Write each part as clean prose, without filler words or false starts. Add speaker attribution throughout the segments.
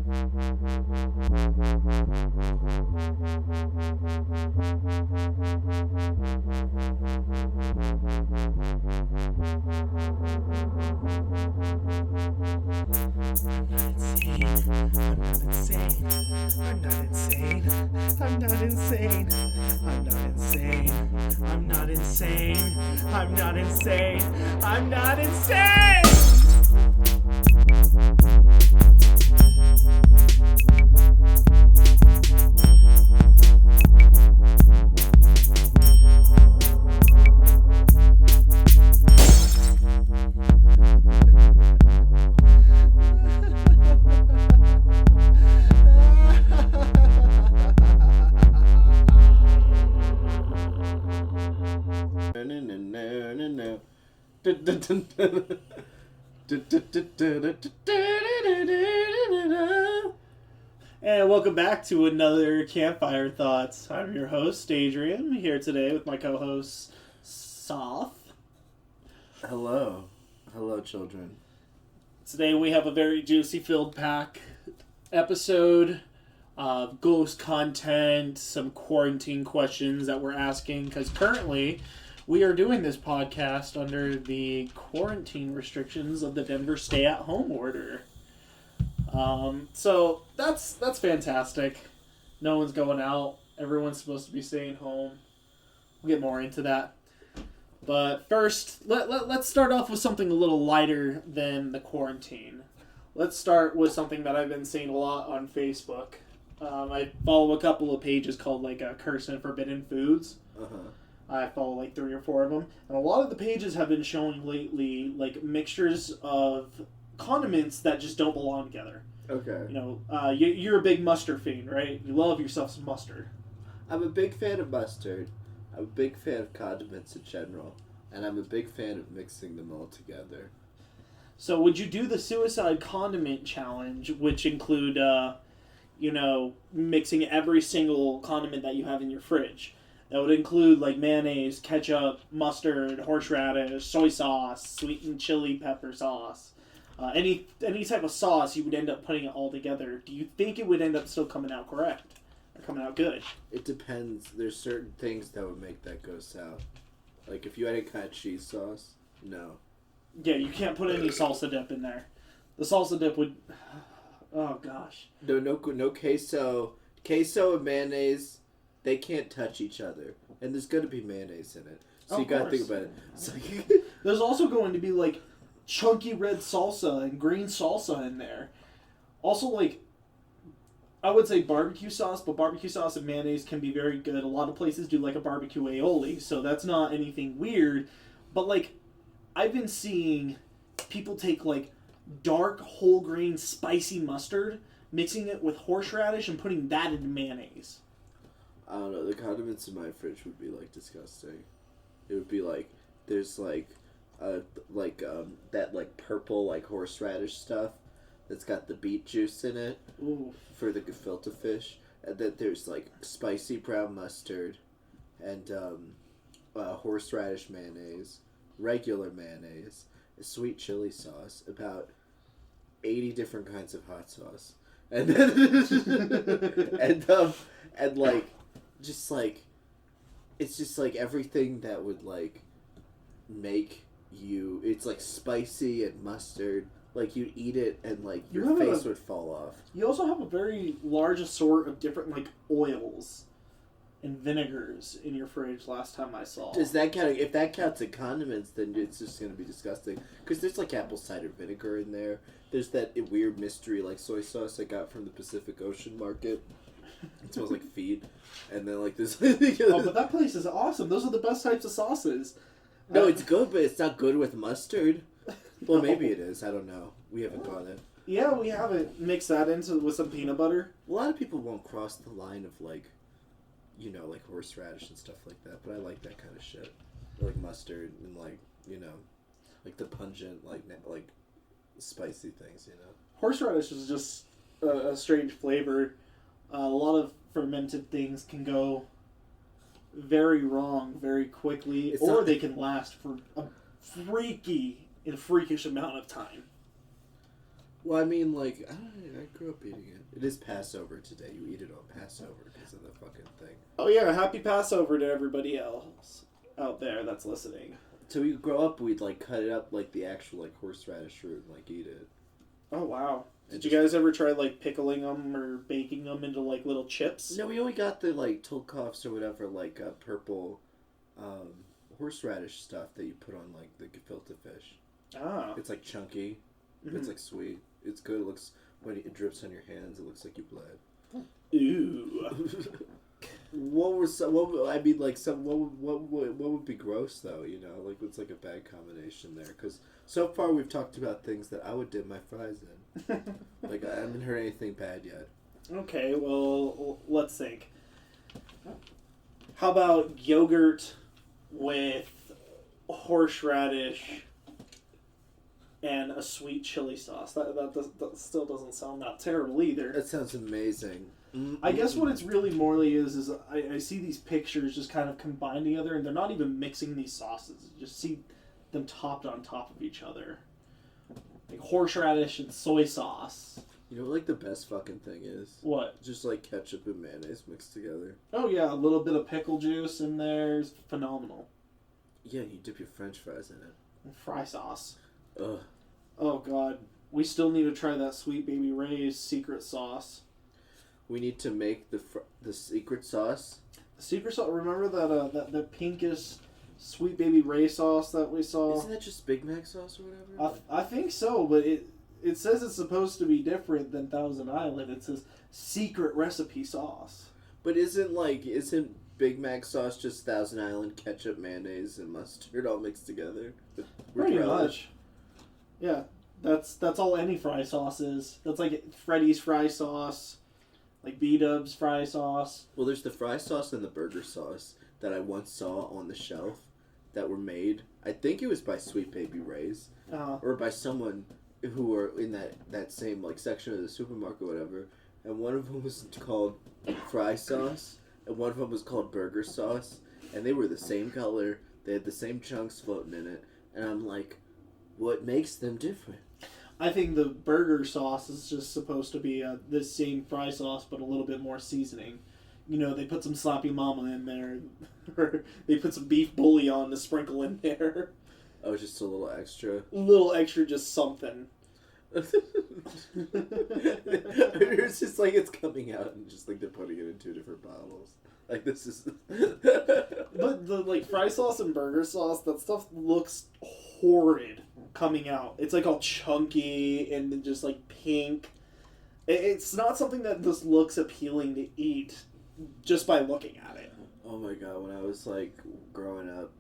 Speaker 1: I'm not insane! And welcome back to another Campfire Thoughts. I'm your host, Adrian. I'm here today with my co-host, Seth.
Speaker 2: Hello. Hello, children.
Speaker 1: Today we have a very juicy filled pack episode of ghost content, some quarantine questions that we're asking, because currently we are doing this podcast under the quarantine restrictions of the Denver stay-at-home order. So that's fantastic. No one's going out. Everyone's supposed to be staying home. We'll get more into that. But first, let's start off with something a little lighter than the quarantine. Let's start with something that I've been seeing a lot on Facebook. I follow a couple of pages called like Cursed and Forbidden Foods. I follow like 3 or 4 of them. And a lot of the pages have been showing lately like mixtures of condiments that just don't belong together.
Speaker 2: Okay.
Speaker 1: You know, you're a big mustard fiend, right? You love yourself some mustard.
Speaker 2: I'm a big fan of mustard. I'm a big fan of condiments in general. And I'm a big fan of mixing them all together.
Speaker 1: So would you do the suicide condiment challenge, which include, mixing every single condiment that you have in your fridge? That would include like mayonnaise, ketchup, mustard, horseradish, soy sauce, sweetened chili pepper sauce. Any type of sauce, you would end up putting it all together. Do you think it would end up still coming out correct? Or coming out good?
Speaker 2: It depends. There's certain things that would make that go south. Like if you had any kind of cheese sauce, no.
Speaker 1: Yeah, you can't put any salsa dip in there. The salsa dip would... Oh, gosh.
Speaker 2: No queso. Queso and mayonnaise, they can't touch each other. And there's going to be mayonnaise in it. So you got to think about it. So
Speaker 1: there's also going to be, like, chunky red salsa and green salsa in there. Also, like, I would say barbecue sauce, but barbecue sauce and mayonnaise can be very good. A lot of places do, like, a barbecue aioli, so that's not anything weird. But, like, I've been seeing people take, like, dark, whole grain, spicy mustard, mixing it with horseradish and putting that into mayonnaise.
Speaker 2: I don't know. The condiments in my fridge would be, like, disgusting. It would be, like, there's, like, that, like, purple, like, horseradish stuff that's got the beet juice in it.
Speaker 1: Ooh.
Speaker 2: For the gefilte fish. And then there's, like, spicy brown mustard and horseradish mayonnaise, regular mayonnaise, sweet chili sauce, about 80 different kinds of hot sauce. And then, and like, just, like, it's just, like, everything that would, like, make you, it's, like, spicy and mustard. Like, you'd eat it and, like, your face would fall off.
Speaker 1: You also have a very large assortment of different, like, oils and vinegars in your fridge last time I saw.
Speaker 2: Does that count? If that counts as condiments, then it's just going to be disgusting. Because there's, like, apple cider vinegar in there. There's that weird mystery, like, soy sauce I got from the Pacific Ocean Market. It smells like feet. And then, like, this...
Speaker 1: Oh, but that place is awesome. Those are the best types of sauces.
Speaker 2: No, it's good, but it's not good with mustard. Well, maybe it is. I don't know. We haven't gone it.
Speaker 1: Yeah, we haven't mixed that into with some peanut butter.
Speaker 2: A lot of people won't cross the line of, like, you know, like horseradish and stuff like that. But I like that kind of shit. Like mustard and, like, you know, like the pungent, like spicy things, you know. Horseradish
Speaker 1: is just a strange flavor. A lot of fermented things can go very wrong very quickly, they can last for a freakish amount of time.
Speaker 2: Well, I mean, like, I grew up eating it. It is Passover today. You eat it on Passover because of the fucking thing.
Speaker 1: Oh yeah, happy Passover to everybody else out there that's listening.
Speaker 2: So we grow up, we'd like cut it up like the actual like horseradish root and like eat it.
Speaker 1: Oh wow! Did you guys ever try like pickling them or baking them into like little chips?
Speaker 2: No, we only got the like Tolkovs or whatever, like purple horseradish stuff that you put on like the gefilte fish.
Speaker 1: Ah.
Speaker 2: It's like chunky. Mm-hmm. It's like sweet. It's good. It looks when it drips on your hands. It looks like you bled.
Speaker 1: Ooh.
Speaker 2: What would be gross though? You know, like what's like a bad combination there? Because so far we've talked about things that I would dip my fries in. Like I haven't heard anything bad yet.
Speaker 1: Okay, well let's think. How about yogurt with horseradish and a sweet chili sauce? That still doesn't sound that terrible either.
Speaker 2: That sounds amazing.
Speaker 1: I guess what it's really morely is I see these pictures just kind of combined together, and they're not even mixing these sauces. You just see them topped on top of each other. Like horseradish and soy sauce.
Speaker 2: You know what, like, the best fucking thing is?
Speaker 1: What?
Speaker 2: Just, like, ketchup and mayonnaise mixed together.
Speaker 1: Oh, yeah, a little bit of pickle juice in there is phenomenal.
Speaker 2: Yeah, you dip your french fries in it.
Speaker 1: And fry sauce.
Speaker 2: Ugh.
Speaker 1: Oh, God. We still need to try that Sweet Baby Ray's secret sauce.
Speaker 2: We need to make the secret sauce.
Speaker 1: The secret sauce. Remember that pinkish Sweet Baby Ray sauce that we saw?
Speaker 2: Isn't that just Big Mac sauce or whatever?
Speaker 1: I think so, but it says it's supposed to be different than Thousand Island. It says secret recipe sauce.
Speaker 2: But isn't Big Mac sauce just Thousand Island ketchup, mayonnaise, and mustard all mixed together?
Speaker 1: Pretty much. Yeah, that's all any fry sauce is. That's like Freddy's fry sauce. Like B-Dub's fry sauce.
Speaker 2: Well, there's the fry sauce and the burger sauce that I once saw on the shelf that were made. I think it was by Sweet Baby Ray's. Or by someone who were in that same like section of the supermarket or whatever. And one of them was called fry sauce. And one of them was called burger sauce. And they were the same color. They had the same chunks floating in it. And I'm like, what makes them different?
Speaker 1: I think the burger sauce is just supposed to be the same fry sauce, but a little bit more seasoning. You know, they put some sloppy mama in there, or they put some beef bouillon to sprinkle in there.
Speaker 2: Oh, just a little extra.
Speaker 1: A little extra, just something.
Speaker 2: It's just like it's coming out and just like they're putting it in 2 different bottles. Like this is.
Speaker 1: But the like fry sauce and burger sauce, that stuff looks horrid coming out. It's like all chunky and then just like pink. It's not something that just looks appealing to eat just by looking at it.
Speaker 2: Oh my god, when I was like growing up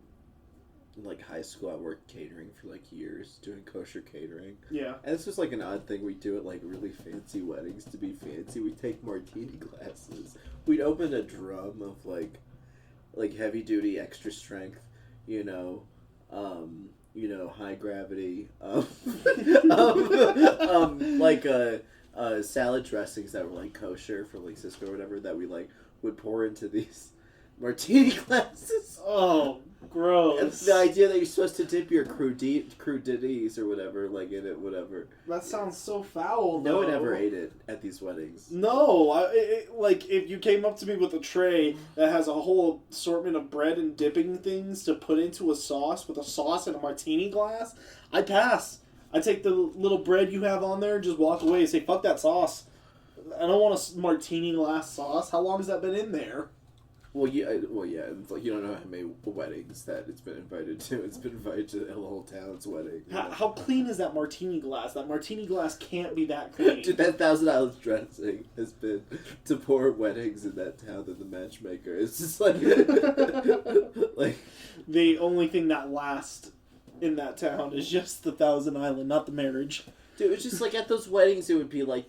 Speaker 2: in like high school, I worked catering for like years, doing kosher catering.
Speaker 1: Yeah.
Speaker 2: And this was like an odd thing we do at like really fancy weddings to be fancy. We take martini glasses. We'd open a drum of like heavy duty extra strength, high gravity, salad dressings that were like kosher for like Cisco or whatever that we like would pour into these martini glasses.
Speaker 1: Oh, gross.
Speaker 2: And the idea that you're supposed to dip your crudities or whatever, like in it, whatever.
Speaker 1: That sounds so foul,
Speaker 2: No one ever ate it at these weddings.
Speaker 1: No, like if you came up to me with a tray that has a whole assortment of bread and dipping things to put into a sauce with a sauce and a martini glass, I'd pass. I'd take the little bread you have on there and just walk away and say, fuck that sauce. I don't want a martini glass sauce. How long has that been in there?
Speaker 2: Well, yeah. It's like you don't know how many weddings that it's been invited to. It's been invited to the whole town's wedding.
Speaker 1: How clean is that martini glass? That martini glass can't be that clean.
Speaker 2: Dude, that Thousand Island dressing has been to poor weddings in that town than the matchmaker. It's just like, like
Speaker 1: the only thing that lasts in that town is just the Thousand Island, not the marriage.
Speaker 2: Dude, it's just like at those weddings, there would be like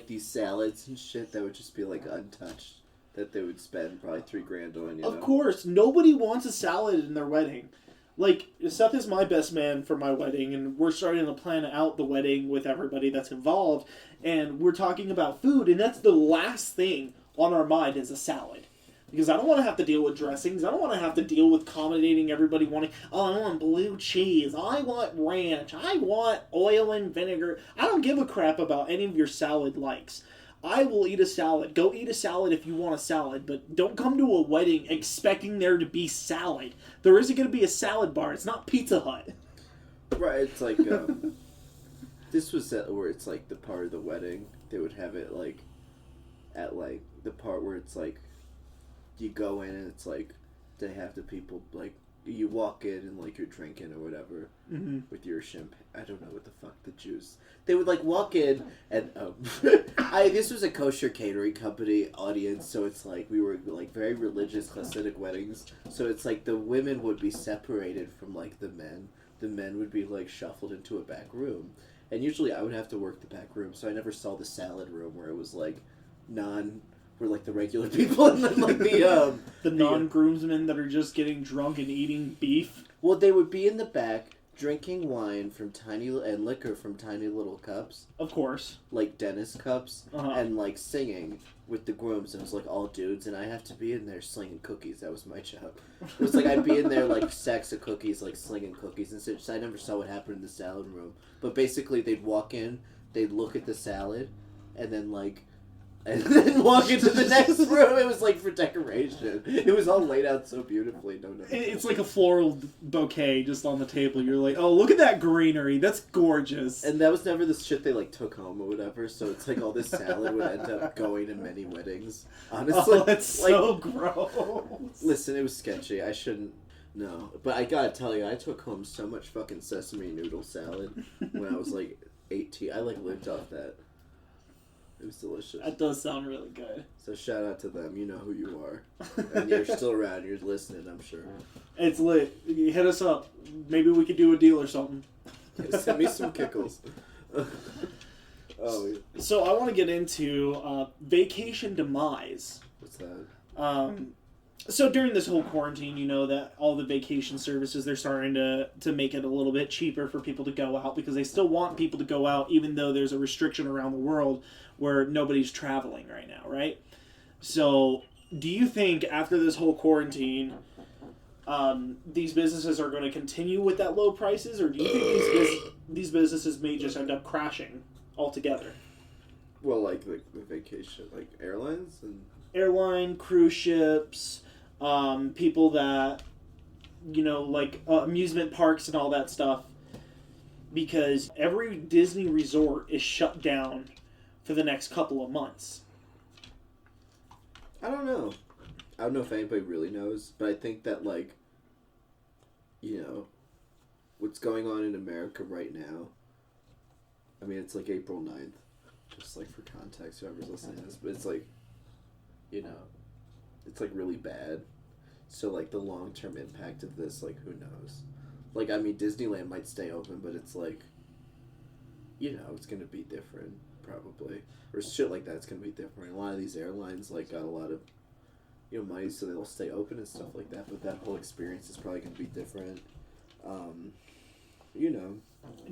Speaker 2: these salads and shit that would just be like untouched. That they would spend probably $3,000 on,
Speaker 1: Of course. Nobody wants a salad in their wedding. Like, Seth is my best man for my wedding, and we're starting to plan out the wedding with everybody that's involved, and we're talking about food, and that's the last thing on our mind is a salad. Because I don't want to have to deal with dressings. I don't want to have to deal with accommodating everybody wanting, oh, I want blue cheese. I want ranch. I want oil and vinegar. I don't give a crap about any of your salad likes. I will eat a salad. Go eat a salad if you want a salad, but don't come to a wedding expecting there to be salad. There isn't going to be a salad bar. It's not Pizza Hut.
Speaker 2: Right, it's like, this was where it's like the part of the wedding, they would have it like, at like, the part where it's like, you go in and it's like, they have the people, like, you walk in and like you're drinking or whatever with your champagne. I don't know what the fuck the juice. They would like walk in and this was a kosher catering company audience, so it's like we were like very religious Hasidic weddings. So it's like the women would be separated from like the men. The men would be like shuffled into a back room, and usually I would have to work the back room, so I never saw the salad room where it was like were like the regular people, and then like
Speaker 1: the non-groomsmen that are just getting drunk and eating beef.
Speaker 2: Well, they would be in the back drinking wine from and liquor from tiny little cups.
Speaker 1: Of course.
Speaker 2: Like dentist cups, and like singing with the grooms. And it was like all dudes, and I have to be in there slinging cookies. That was my job. It was like I'd be in there like sacks of cookies, like slinging cookies, and so I never saw what happened in the salad room. But basically, they'd walk in, they'd look at the salad, and then walk into the next room. It was like for decoration. It was all laid out so beautifully.
Speaker 1: It's like a floral bouquet just on the table. You're like, oh, look at that greenery. That's gorgeous.
Speaker 2: And that was never the shit they like took home or whatever. So it's like all this salad would end up going to many weddings. Honestly,
Speaker 1: that's like, so gross.
Speaker 2: Listen, it was sketchy. I shouldn't. No, but I gotta tell you, I took home so much fucking sesame noodle salad when I was like 18. I like lived off that. It was delicious.
Speaker 1: That does sound really good.
Speaker 2: So shout out to them. You know who you are. And you're still around. You're listening, I'm sure.
Speaker 1: It's lit. You hit us up. Maybe we could do a deal or something.
Speaker 2: Yeah, send me some kickles. Oh, yeah.
Speaker 1: So I want to get into vacation demise.
Speaker 2: What's that?
Speaker 1: So during this whole quarantine, you know that all the vacation services, they're starting to make it a little bit cheaper for people to go out because they still want people to go out even though there's a restriction around the world where nobody's traveling right now, right? So do you think after this whole quarantine, these businesses are going to continue with that low prices, or do you think these businesses may just end up crashing altogether?
Speaker 2: Well, like the vacation, like airlines and...
Speaker 1: Airline, cruise ships, people that, you know, like amusement parks and all that stuff, because every Disney resort is shut down for the next couple of months.
Speaker 2: I don't know. I don't know if anybody really knows, but I think that, like, you know, what's going on in America right now, I mean, it's like April 9th, just like for context, whoever's listening to this, but it's like, you know, it's like really bad. So like the long-term impact of this, like, who knows? Like, I mean, Disneyland might stay open, but it's like, you know, it's going to be different, probably. Or shit like that, it's going to be different. A lot of these airlines, like, got a lot of, you know, money, so they'll stay open and stuff like that, but that whole experience is probably going to be different. You know.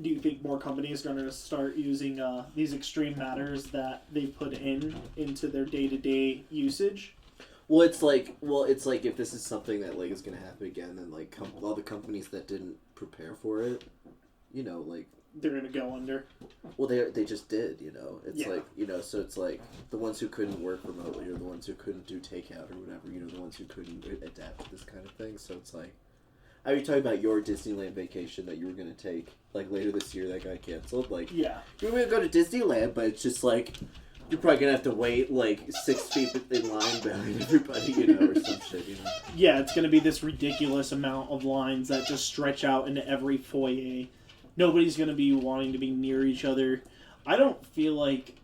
Speaker 1: Do you think more companies are going to start using these extreme matters that they put into their day-to-day usage?
Speaker 2: Well, it's like if this is something that like is going to happen again, then like all the companies that didn't prepare for it, you know, like
Speaker 1: they're going to go under.
Speaker 2: Well, they just did, you know. It's like, you know, so it's like the ones who couldn't work remotely, or the ones who couldn't do takeout or whatever, you know, the ones who couldn't adapt to this kind of thing. So it's like, are you talking about your Disneyland vacation that you were going to take, like, later this year that got canceled? Like,
Speaker 1: yeah.
Speaker 2: You were going to go to Disneyland, but it's just, like, you're probably going to have to wait, like, 6 feet in line behind everybody, you know, or some shit, you know?
Speaker 1: Yeah, it's going to be this ridiculous amount of lines that just stretch out into every foyer. Nobody's going to be wanting to be near each other. I don't feel like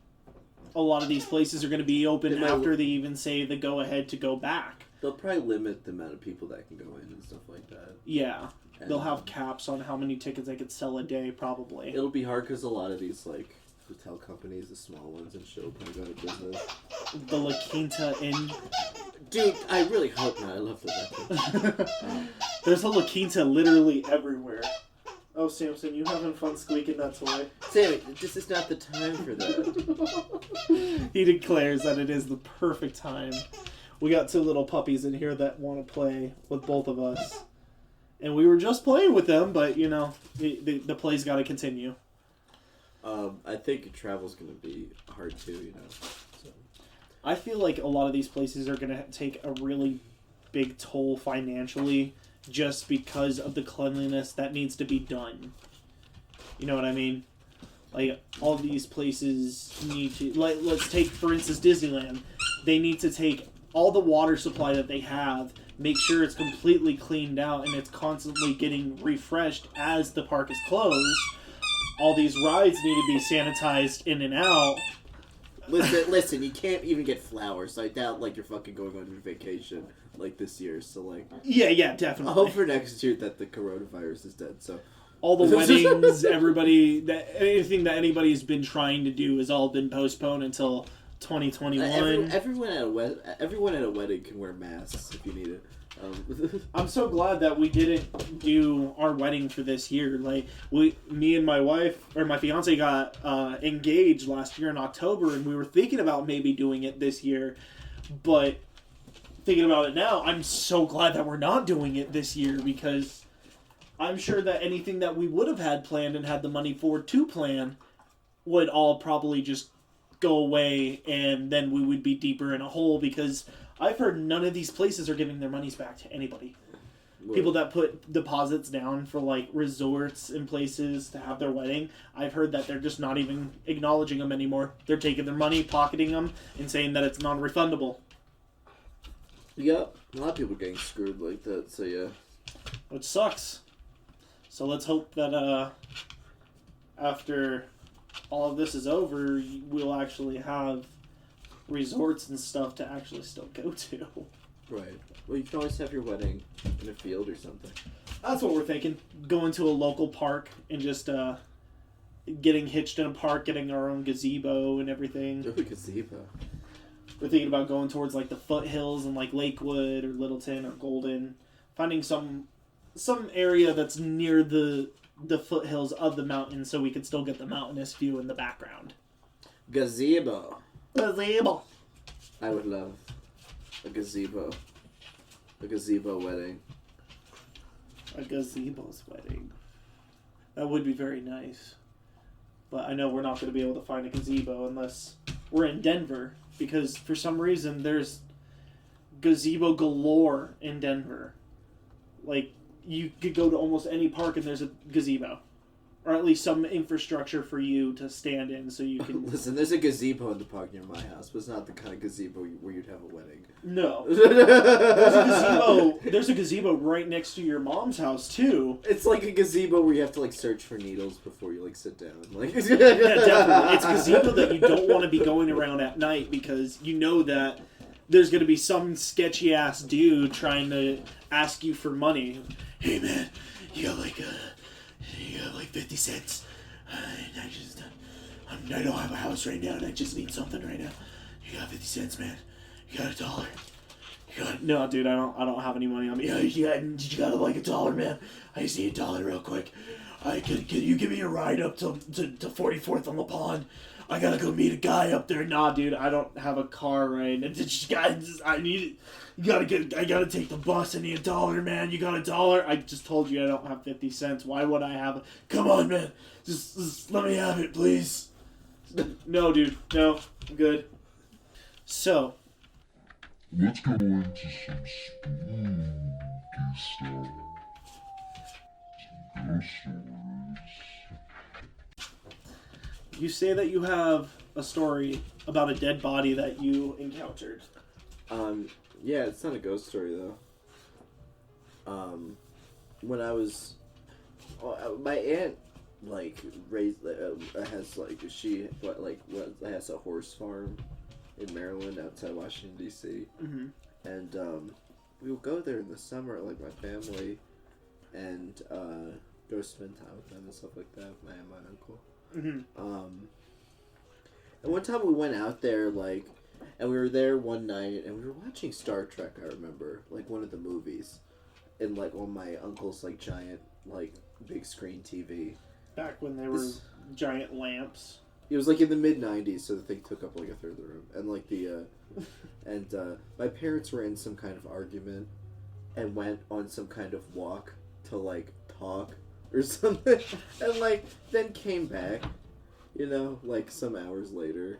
Speaker 1: a lot of these places are going to be open after they even say the go-ahead to go back.
Speaker 2: They'll probably limit the amount of people that can go in and stuff like that.
Speaker 1: Yeah. And they'll have caps on how many tickets they could sell a day, probably.
Speaker 2: It'll be hard because a lot of these, like, hotel companies, the small ones and shit, will probably go out of business.
Speaker 1: The La Quinta Inn.
Speaker 2: Dude, I really hope not. I love the
Speaker 1: There's a La Quinta literally everywhere. Oh, Samson, you having fun squeaking that toy?
Speaker 2: Sammy, this is not the time for that.
Speaker 1: He declares that it is the perfect time. We got two little puppies in here that want to play with both of us. And we were just playing with them, but, you know, the play's got to continue.
Speaker 2: I think travel's going to be hard too, you know. So.
Speaker 1: I feel like a lot of these places are going to take a really big toll financially just because of the cleanliness that needs to be done. You know what I mean? Like, all these places need to... Like, let's take, for instance, Disneyland. They need to take all the water supply that they have, make sure it's completely cleaned out, and it's constantly getting refreshed as the park is closed. All these rides need to be sanitized in and out.
Speaker 2: Listen, you can't even get flowers, so I doubt, like, you're fucking going on vacation, like, this year, so, like...
Speaker 1: Yeah, definitely.
Speaker 2: I hope for next year that the coronavirus is dead, so...
Speaker 1: All the weddings, anything that anybody's been trying to do has all been postponed until 2021.
Speaker 2: Everyone at a wedding can wear masks if you need it.
Speaker 1: I'm so glad that we didn't do our wedding for this year. Like, me and my wife, or my fiance, got engaged last year in October, and we were thinking about maybe doing it this year. But thinking about it now, I'm so glad that we're not doing it this year, because I'm sure that anything that we would have had planned and had the money for to plan would all probably just go away, and then we would be deeper in a hole, because I've heard none of these places are giving their monies back to anybody. What? People that put deposits down for, like, resorts and places to have their wedding, I've heard that they're just not even acknowledging them anymore. They're taking their money, pocketing them, and saying that it's non-refundable.
Speaker 2: Yep, a lot of people getting screwed like that, so yeah.
Speaker 1: Which sucks. So let's hope that after all of this is over, we'll actually have resorts and stuff to actually still go to.
Speaker 2: Right. Well, you can always have your wedding in a field or something.
Speaker 1: That's what we're thinking. Going to a local park and just getting hitched in a park, getting our own gazebo and everything.
Speaker 2: Oh, gazebo.
Speaker 1: We're thinking about going towards, like, the foothills in, like, Lakewood or Littleton or Golden. Finding some area that's near the foothills of the mountain so we could still get the mountainous view in the background.
Speaker 2: Gazebo.
Speaker 1: Gazebo.
Speaker 2: I would love a gazebo. A gazebo wedding.
Speaker 1: A gazebo's wedding. That would be very nice. But I know we're not going to be able to find a gazebo unless we're in Denver, because for some reason there's gazebo galore in Denver. Like, you could go to almost any park and there's a gazebo. Or at least some infrastructure for you to stand in so you can...
Speaker 2: Listen, there's a gazebo in the park near my house, but it's not the kind of gazebo where you'd have a wedding.
Speaker 1: No. There's a gazebo right next to your mom's house, too.
Speaker 2: It's like a gazebo where you have to, like, search for needles before you, like, sit down. Like...
Speaker 1: Yeah, definitely. It's a gazebo that you don't want to be going around at night, because you know that there's going to be some sketchy-ass dude trying to ask you for money. Hey, man, you got like 50 cents. I don't have a house right now, and I just need something right now. You got 50 cents, man. You got $1. No, dude, I don't have any money on me. You got like $1, man. I just need $1 real quick. Can you give me a ride up to 44th on the pond? I gotta go meet a guy up there. Nah, dude, I don't have a car right now. I need it. I gotta take the bus. I need $1, man. You got $1? I just told you I don't have 50 cents. Why would I have it? Come on, man. Just let me have it, please. No, dude. No, I'm good. So,
Speaker 3: let's go into some spooky stuff. Some ghost stories.
Speaker 1: You say that you have a story about a dead body that you encountered.
Speaker 2: Yeah, it's not a ghost story though. When I was, my aunt like raised has a horse farm in Maryland outside Washington D.C.
Speaker 1: Mm-hmm.
Speaker 2: And we would go there in the summer, like my family, and go spend time with them and stuff like that with my aunt and my uncle.
Speaker 1: Mm-hmm.
Speaker 2: And one time we went out there, like, and we were there one night, and we were watching Star Trek, I remember, like, one of the movies, in, like, on my uncle's, like, giant, like, big screen TV.
Speaker 1: Back when there were giant lamps.
Speaker 2: It was, like, in the mid-90s, so the thing took up, like, a third of the room, and, like, And my parents were in some kind of argument and went on some kind of walk to, like, talk or something. And, like, then came back, you know, like, some hours later.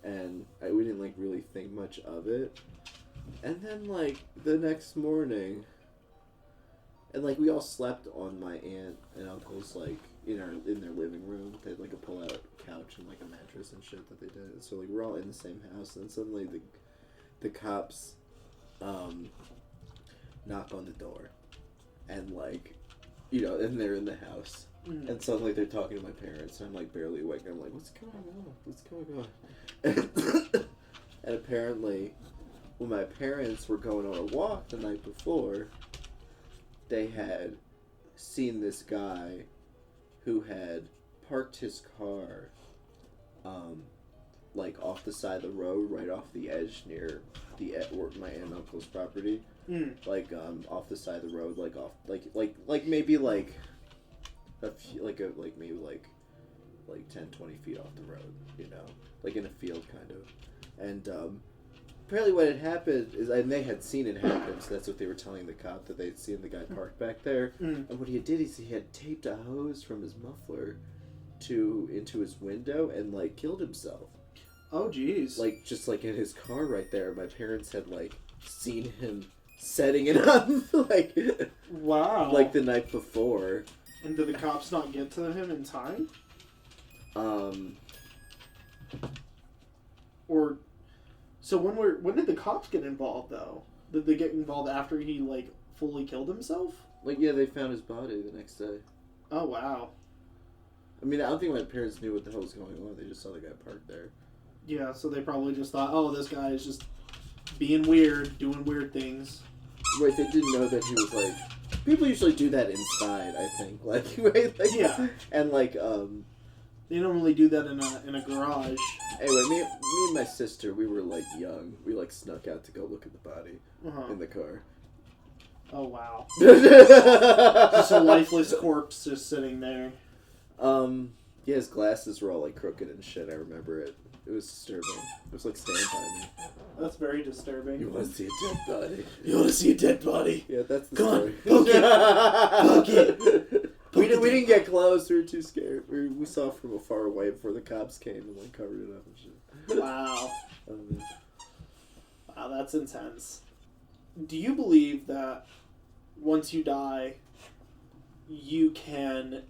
Speaker 2: And we didn't, like, really think much of it. And then, like, the next morning... And, like, we all slept on my aunt and uncle's, like, in their living room. They had, like, a pull-out couch and, like, a mattress and shit that they did. So, like, we're all in the same house. And suddenly the cops knock on the door. And, like, you know, and they're in the house. Mm. And suddenly they're talking to my parents. And I'm, like, barely awake. And I'm like, what's going on? What's going on? And apparently, when my parents were going on a walk the night before... They had seen this guy who had parked his car, like off the side of the road, right off the edge near my aunt and uncle's property, like off the side of the road, like off, like maybe like a few, like maybe like 10, 20 feet off the road, you know, like in a field kind of, and apparently what had happened is, and they had seen it happen, so that's what they were telling the cop, that they'd seen the guy parked back there. And what he did is he had taped a hose from his muffler into his window and, like, killed himself.
Speaker 1: Oh, jeez.
Speaker 2: Like, just, like, in his car right there. My parents had, like, seen him setting it up, like...
Speaker 1: Wow.
Speaker 2: Like, the night before.
Speaker 1: And did the cops not get to him in time? Or... So when did the cops get involved, though? Did they get involved after he, like, fully killed himself?
Speaker 2: Like, yeah, they found his body the next day.
Speaker 1: Oh, wow.
Speaker 2: I mean, I don't think my parents knew what the hell was going on. They just saw the guy parked there.
Speaker 1: Yeah, so they probably just thought, oh, this guy is just being weird, doing weird things.
Speaker 2: Right, they didn't know that he was, like... People usually do that inside, I think. Like, right? Like,
Speaker 1: yeah.
Speaker 2: And, like,
Speaker 1: They don't really do that in a garage.
Speaker 2: Anyway, me and my sister, we were, like, young. We, like, snuck out to go look at the body in the car.
Speaker 1: Oh, wow. Just a lifeless corpse just sitting there.
Speaker 2: Yeah, his glasses were all, like, crooked and shit. I remember it. It was disturbing. It was, like, standing by me.
Speaker 1: That's very disturbing.
Speaker 2: You want to see a dead body?
Speaker 1: You want to see a dead body?
Speaker 2: Yeah, that's the
Speaker 1: story.
Speaker 2: Come on,
Speaker 1: poke it.
Speaker 2: We didn't get close. We were too scared. We saw from afar away before the cops came and, like, covered it up and shit.
Speaker 1: Wow. Wow, that's intense. Do you believe that once you die, you can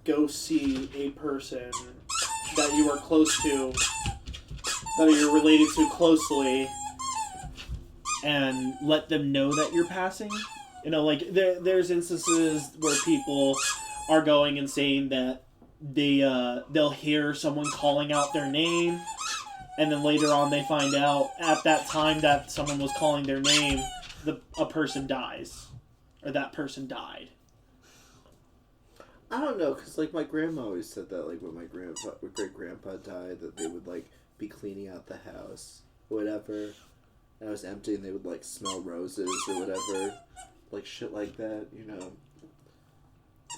Speaker 1: go see a person that you are close to, that you're related to closely, and let them know that you're passing? You know, like, there's instances where people are going and saying that they'll hear someone calling out their name, and then later on they find out at that time that someone was calling their name, a person dies, or that person died.
Speaker 2: I don't know, because, like, my grandma always said that, like, when my great-grandpa died, that they would, like, be cleaning out the house, or whatever, and it was empty, and they would, like, smell roses, or whatever, like, shit like that, you know.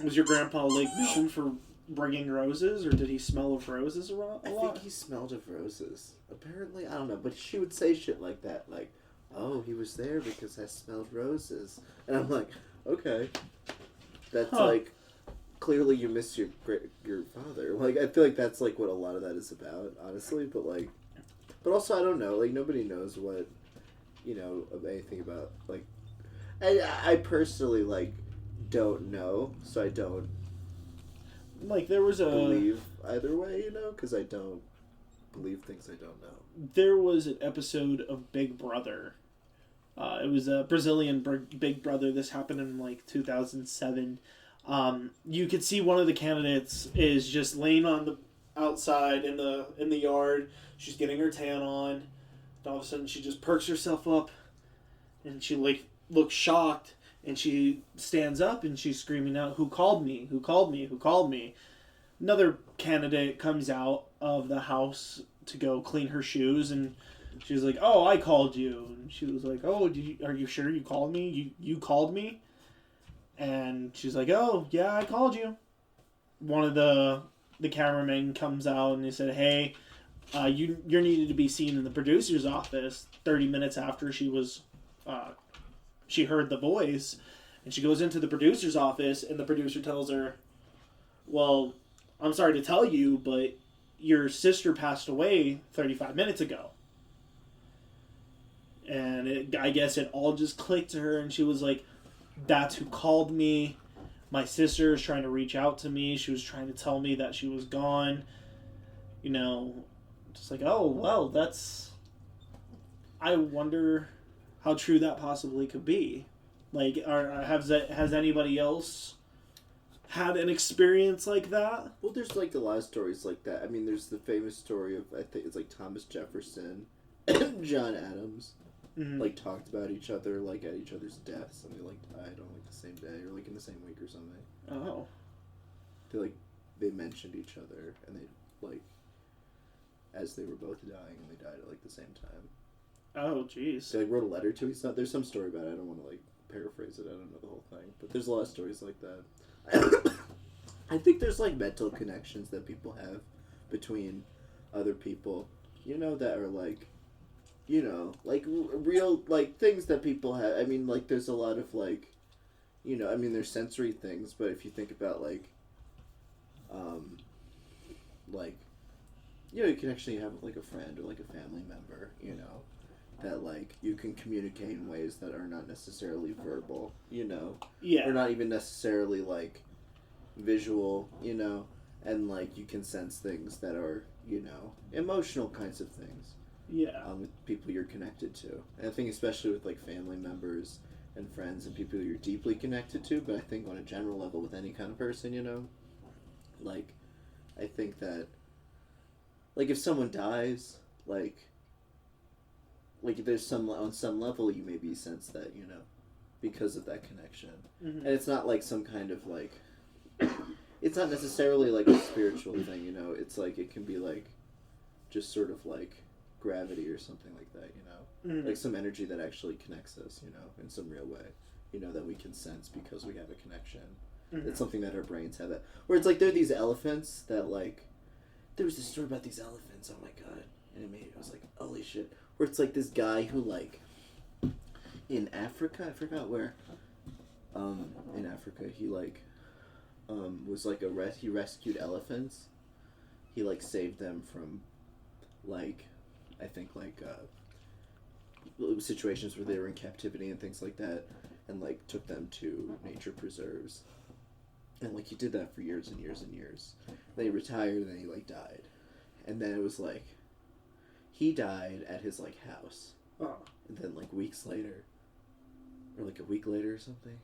Speaker 1: Was your grandpa, like, known for bringing roses, or did he smell of roses a lot?
Speaker 2: I think he smelled of roses. Apparently, I don't know, but she would say shit like that, like, oh, he was there because I smelled roses. And I'm like, okay. That's, like, clearly you miss your father. Like, I feel like that's, like, what a lot of that is about, honestly, but, like, but also, I don't know, like, nobody knows what, you know, of anything about, like, I personally, like, don't know, so I don't,
Speaker 1: like, there was
Speaker 2: believe either way, you know, because I don't believe things I don't know.
Speaker 1: There was an episode of Big Brother. It was a Brazilian Big Brother. This happened in, like, 2007. You could see one of the candidates is just laying on the outside in the yard. She's getting her tan on. And all of a sudden, she just perks herself up, and she, like, looks shocked. And she stands up and she's screaming out, "Who called me? Who called me? Who called me?" Another candidate comes out of the house to go clean her shoes, and she's like, "Oh, I called you." And she was like, "Oh, are you sure you called me? You called me?" And she's like, "Oh, yeah, I called you." One of the cameramen comes out and he said, "Hey, you're needed to be seen in the producer's office 30 minutes after she heard the voice. And she goes into the producer's office, and the producer tells her, well, I'm sorry to tell you, but your sister passed away 35 minutes ago. And I guess it all just clicked to her, and she was like, that's who called me. My sister is trying to reach out to me. She was trying to tell me that she was gone. You know, just like, oh, well, that's... I wonder how true that possibly could be. Like, has anybody else had an experience like that?
Speaker 2: Well, there's like a lot of stories like that. I mean, there's the famous story of, I think it's like Thomas Jefferson and John Adams, like talked about each other, like at each other's deaths, and they like died on like the same day or like in the same week or something.
Speaker 1: Oh.
Speaker 2: They mentioned each other, and they like as they were both dying, and they died at like the same time.
Speaker 1: Oh, jeez.
Speaker 2: They like wrote a letter to each other. There's some story about it. I don't want to like paraphrase it. I don't know the whole thing, but there's a lot of stories like that. I think there's like mental connections that people have between other people, you know, that are like, you know, like real like things that people have. I mean, like there's a lot of like, you know, I mean there's sensory things, but if you think about like you know, you can actually have like a friend or like a family member, you know, that like you can communicate in ways that are not necessarily verbal, you know,
Speaker 1: yeah,
Speaker 2: or not even necessarily like visual, you know, and like you can sense things that are, you know, emotional kinds of things, with people you're connected to. And I think especially with like family members and friends and people you're deeply connected to, but I think on a general level with any kind of person, you know, like I think that like if someone dies, like there's on some level you maybe sense that, you know, because of that connection. And it's not like some kind of like, it's not necessarily like a spiritual thing, you know, it's like it can be like just sort of like gravity or something like that, you know, like some energy that actually connects us, you know, in some real way, you know, that we can sense because we have a connection. It's something that our brains have, that where it's like there are these elephants that like, there was this story about these elephants, oh my god, and it was like, holy shit, where it's like this guy who like, in Africa, I forgot where, in Africa, he like, was like he rescued elephants, he like saved them from, like, I think like, situations where they were in captivity and things like that, and like took them to nature preserves. And, like, he did that for years and years and years. Then he retired, and then he, like, died. And then it was, like, he died at his, like, house.
Speaker 1: Oh.
Speaker 2: And then, like, weeks later, or, like, a week later or something,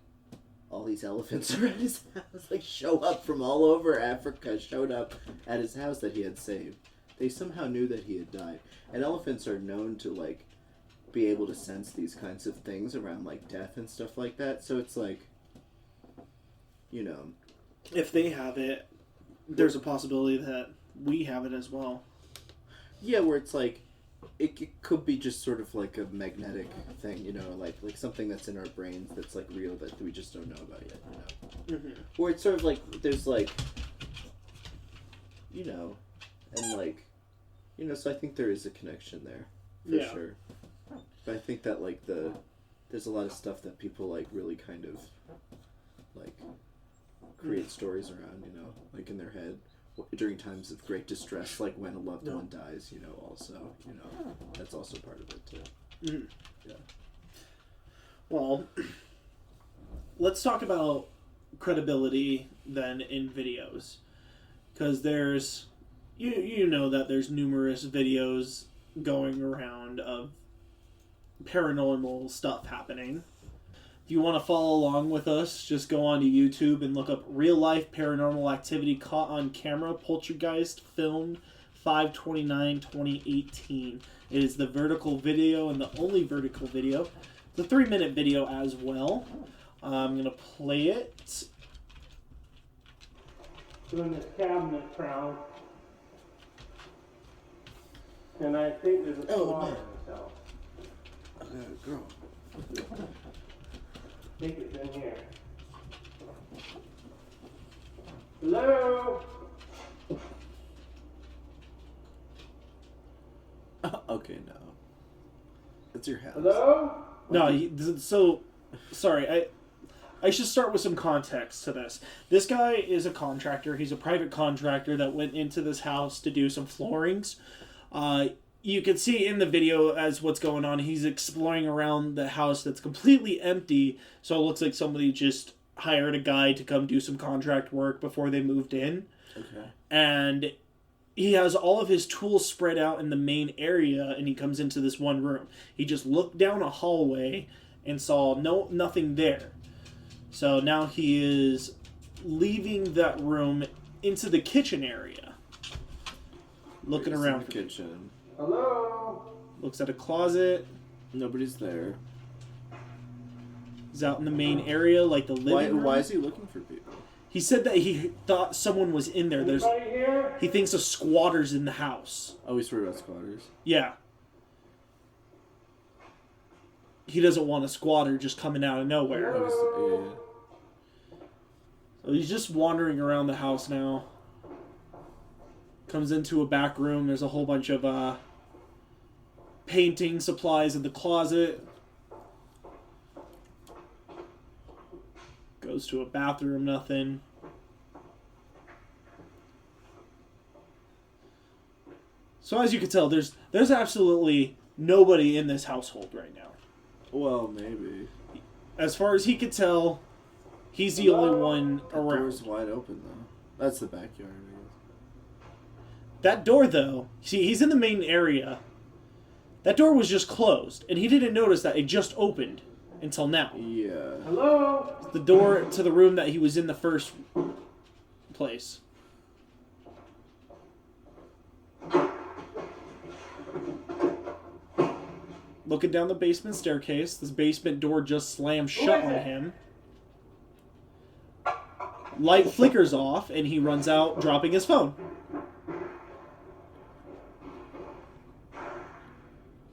Speaker 2: all these elephants are at his house, like, show up from all over Africa, showed up at his house that he had saved. They somehow knew that he had died. And elephants are known to, like, be able to sense these kinds of things around, like, death and stuff like that. So it's, like, you know,
Speaker 1: if they have it, there's a possibility that we have it as well.
Speaker 2: Yeah, where it's like, it could be just sort of like a magnetic thing, you know, like something that's in our brains that's like real that we just don't know about yet, you know. Or it's sort of like, there's like, you know, and like, you know, so I think there is a connection there, for sure. But I think that like there's a lot of stuff that people like really kind of like create stories around, you know, like in their head during times of great distress, like when a loved one dies, you know, also, you know, that's also part of it too. Yeah.
Speaker 1: Well, let's talk about credibility then in videos, because there's you know that there's numerous videos going around of paranormal stuff happening. If you want to follow along with us, just go onto YouTube and look up Real Life Paranormal Activity Caught on Camera Poltergeist Filmed 5/29/2018. It is the vertical video and the only vertical video. It's a 3-minute video as well. I'm going to play it. Doing this cabinet crown. And I think there's a swan in the cell.
Speaker 2: Girl.
Speaker 1: I think it's in here. Hello?
Speaker 2: Okay, no. It's your house.
Speaker 4: Hello?
Speaker 1: No, sorry, I should start with some context to this. This guy is a contractor. He's a private contractor that went into this house to do some floorings. You can see in the video as what's going on, he's exploring around the house that's completely empty, so it looks like somebody just hired a guy to come do some contract work before they moved in.
Speaker 2: Okay.
Speaker 1: And he has all of his tools spread out in the main area, and he comes into this one room. He just looked down a hallway and saw nothing there. So now he is leaving that room into the kitchen area. Looking around
Speaker 2: the
Speaker 1: for
Speaker 2: kitchen.
Speaker 4: Hello?
Speaker 1: Looks at a closet.
Speaker 2: Nobody's there.
Speaker 1: He's out in the main area, like the living room.
Speaker 2: Why is he looking for people?
Speaker 1: He said that he thought someone was in there.
Speaker 4: Anybody here?
Speaker 1: He thinks a squatter's in the house.
Speaker 2: Oh, he's worried about squatters.
Speaker 1: Yeah. He doesn't want a squatter just coming out of nowhere.
Speaker 2: Yeah.
Speaker 1: So he's just wandering around the house now. Comes into a back room. There's a whole bunch of painting supplies in the closet. Goes to a bathroom, nothing. So as you can tell, there's absolutely nobody in this household right now.
Speaker 2: Well, maybe.
Speaker 1: As far as he could tell, he's the only one
Speaker 2: The
Speaker 1: around.
Speaker 2: door's wide open, though. That's the backyard, I guess.
Speaker 1: That door, though, see, he's in the main area. That door was just closed, and he didn't notice that it just opened until now.
Speaker 2: Yeah.
Speaker 4: Hello?
Speaker 1: The door to the room that he was in the first place. Looking down the basement staircase, this basement door just slammed shut on him. Light flickers off, and he runs out, dropping his phone.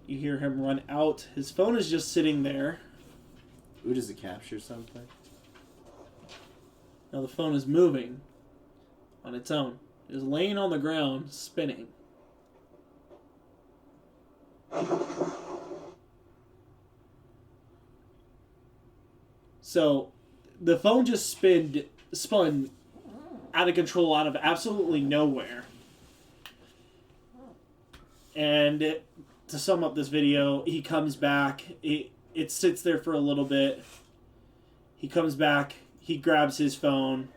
Speaker 1: You hear him run out. His phone is just sitting there.
Speaker 2: Ooh, does it capture something?
Speaker 1: Now the phone is moving on its own. It is laying on the ground, spinning. So, the phone just spun out of control, out of absolutely nowhere. And to sum up this video, he comes back. It sits there for a little bit. He comes back. He grabs his phone.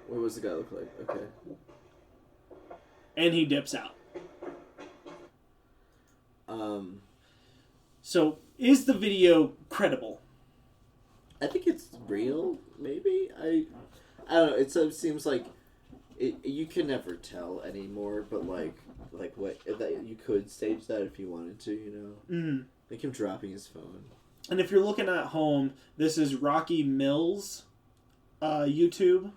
Speaker 2: What does the guy look like? Okay.
Speaker 1: And he dips out. So, is the video credible?
Speaker 2: I think it's real, maybe? I don't know, it seems like you can never tell anymore, but like what that you could stage that if you wanted to, you know? Like him dropping his phone.
Speaker 1: And if you're looking at home, this is Rocky Mills YouTube.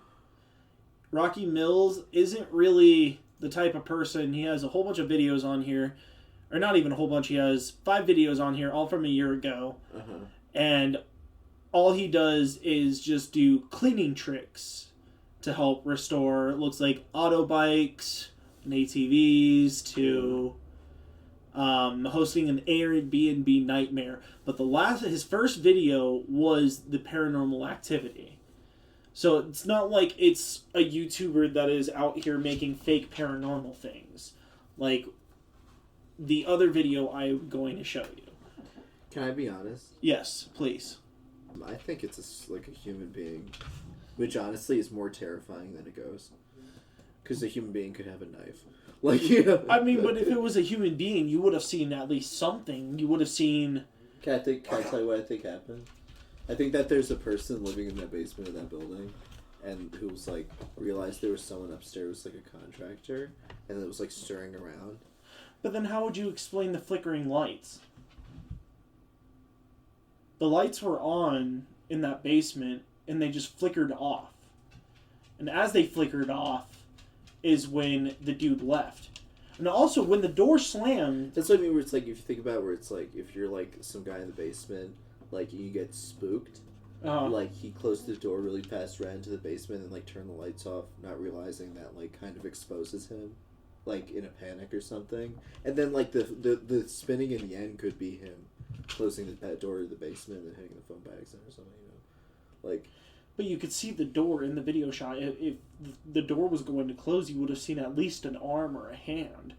Speaker 1: Rocky Mills isn't really the type of person. He has a whole bunch of videos on here. Or not even a whole bunch. He has 5 videos on here, all from a year ago.
Speaker 2: Uh-huh.
Speaker 1: And all he does is just do cleaning tricks to help restore, it looks like, auto bikes and ATVs to hosting an Airbnb nightmare. But his first video was the paranormal activity. So it's not like it's a YouTuber that is out here making fake paranormal things. Like the other video I'm going to show you.
Speaker 2: Can I be honest?
Speaker 1: Yes, please.
Speaker 2: I think it's like a human being, which honestly is more terrifying than a ghost. Because a human being could have a knife. Like, you know.
Speaker 1: I mean, but if it was a human being, you would have seen at least something. You would have seen...
Speaker 2: Can I tell you what I think happened? I think that there's a person living in the basement of that building, and who was like, realized there was someone upstairs, like a contractor, and it was like stirring around.
Speaker 1: But then how would you explain the flickering lights? The lights were on in that basement, and they just flickered off. And as they flickered off is when the dude left. And also, when the door slammed...
Speaker 2: That's what I mean, where it's like, if you think about it, where it's like, if you're like some guy in the basement, like, you get spooked, like, he closed the door really fast, ran into the basement, and like turned the lights off, not realizing that like kind of exposes him. like in a panic or something, and then like the spinning in the end could be him closing the door to the basement and hitting the phone by accident or something, like.
Speaker 1: But you could see the door in the video shot. If the door was going to close, you would have seen at least an arm or a hand.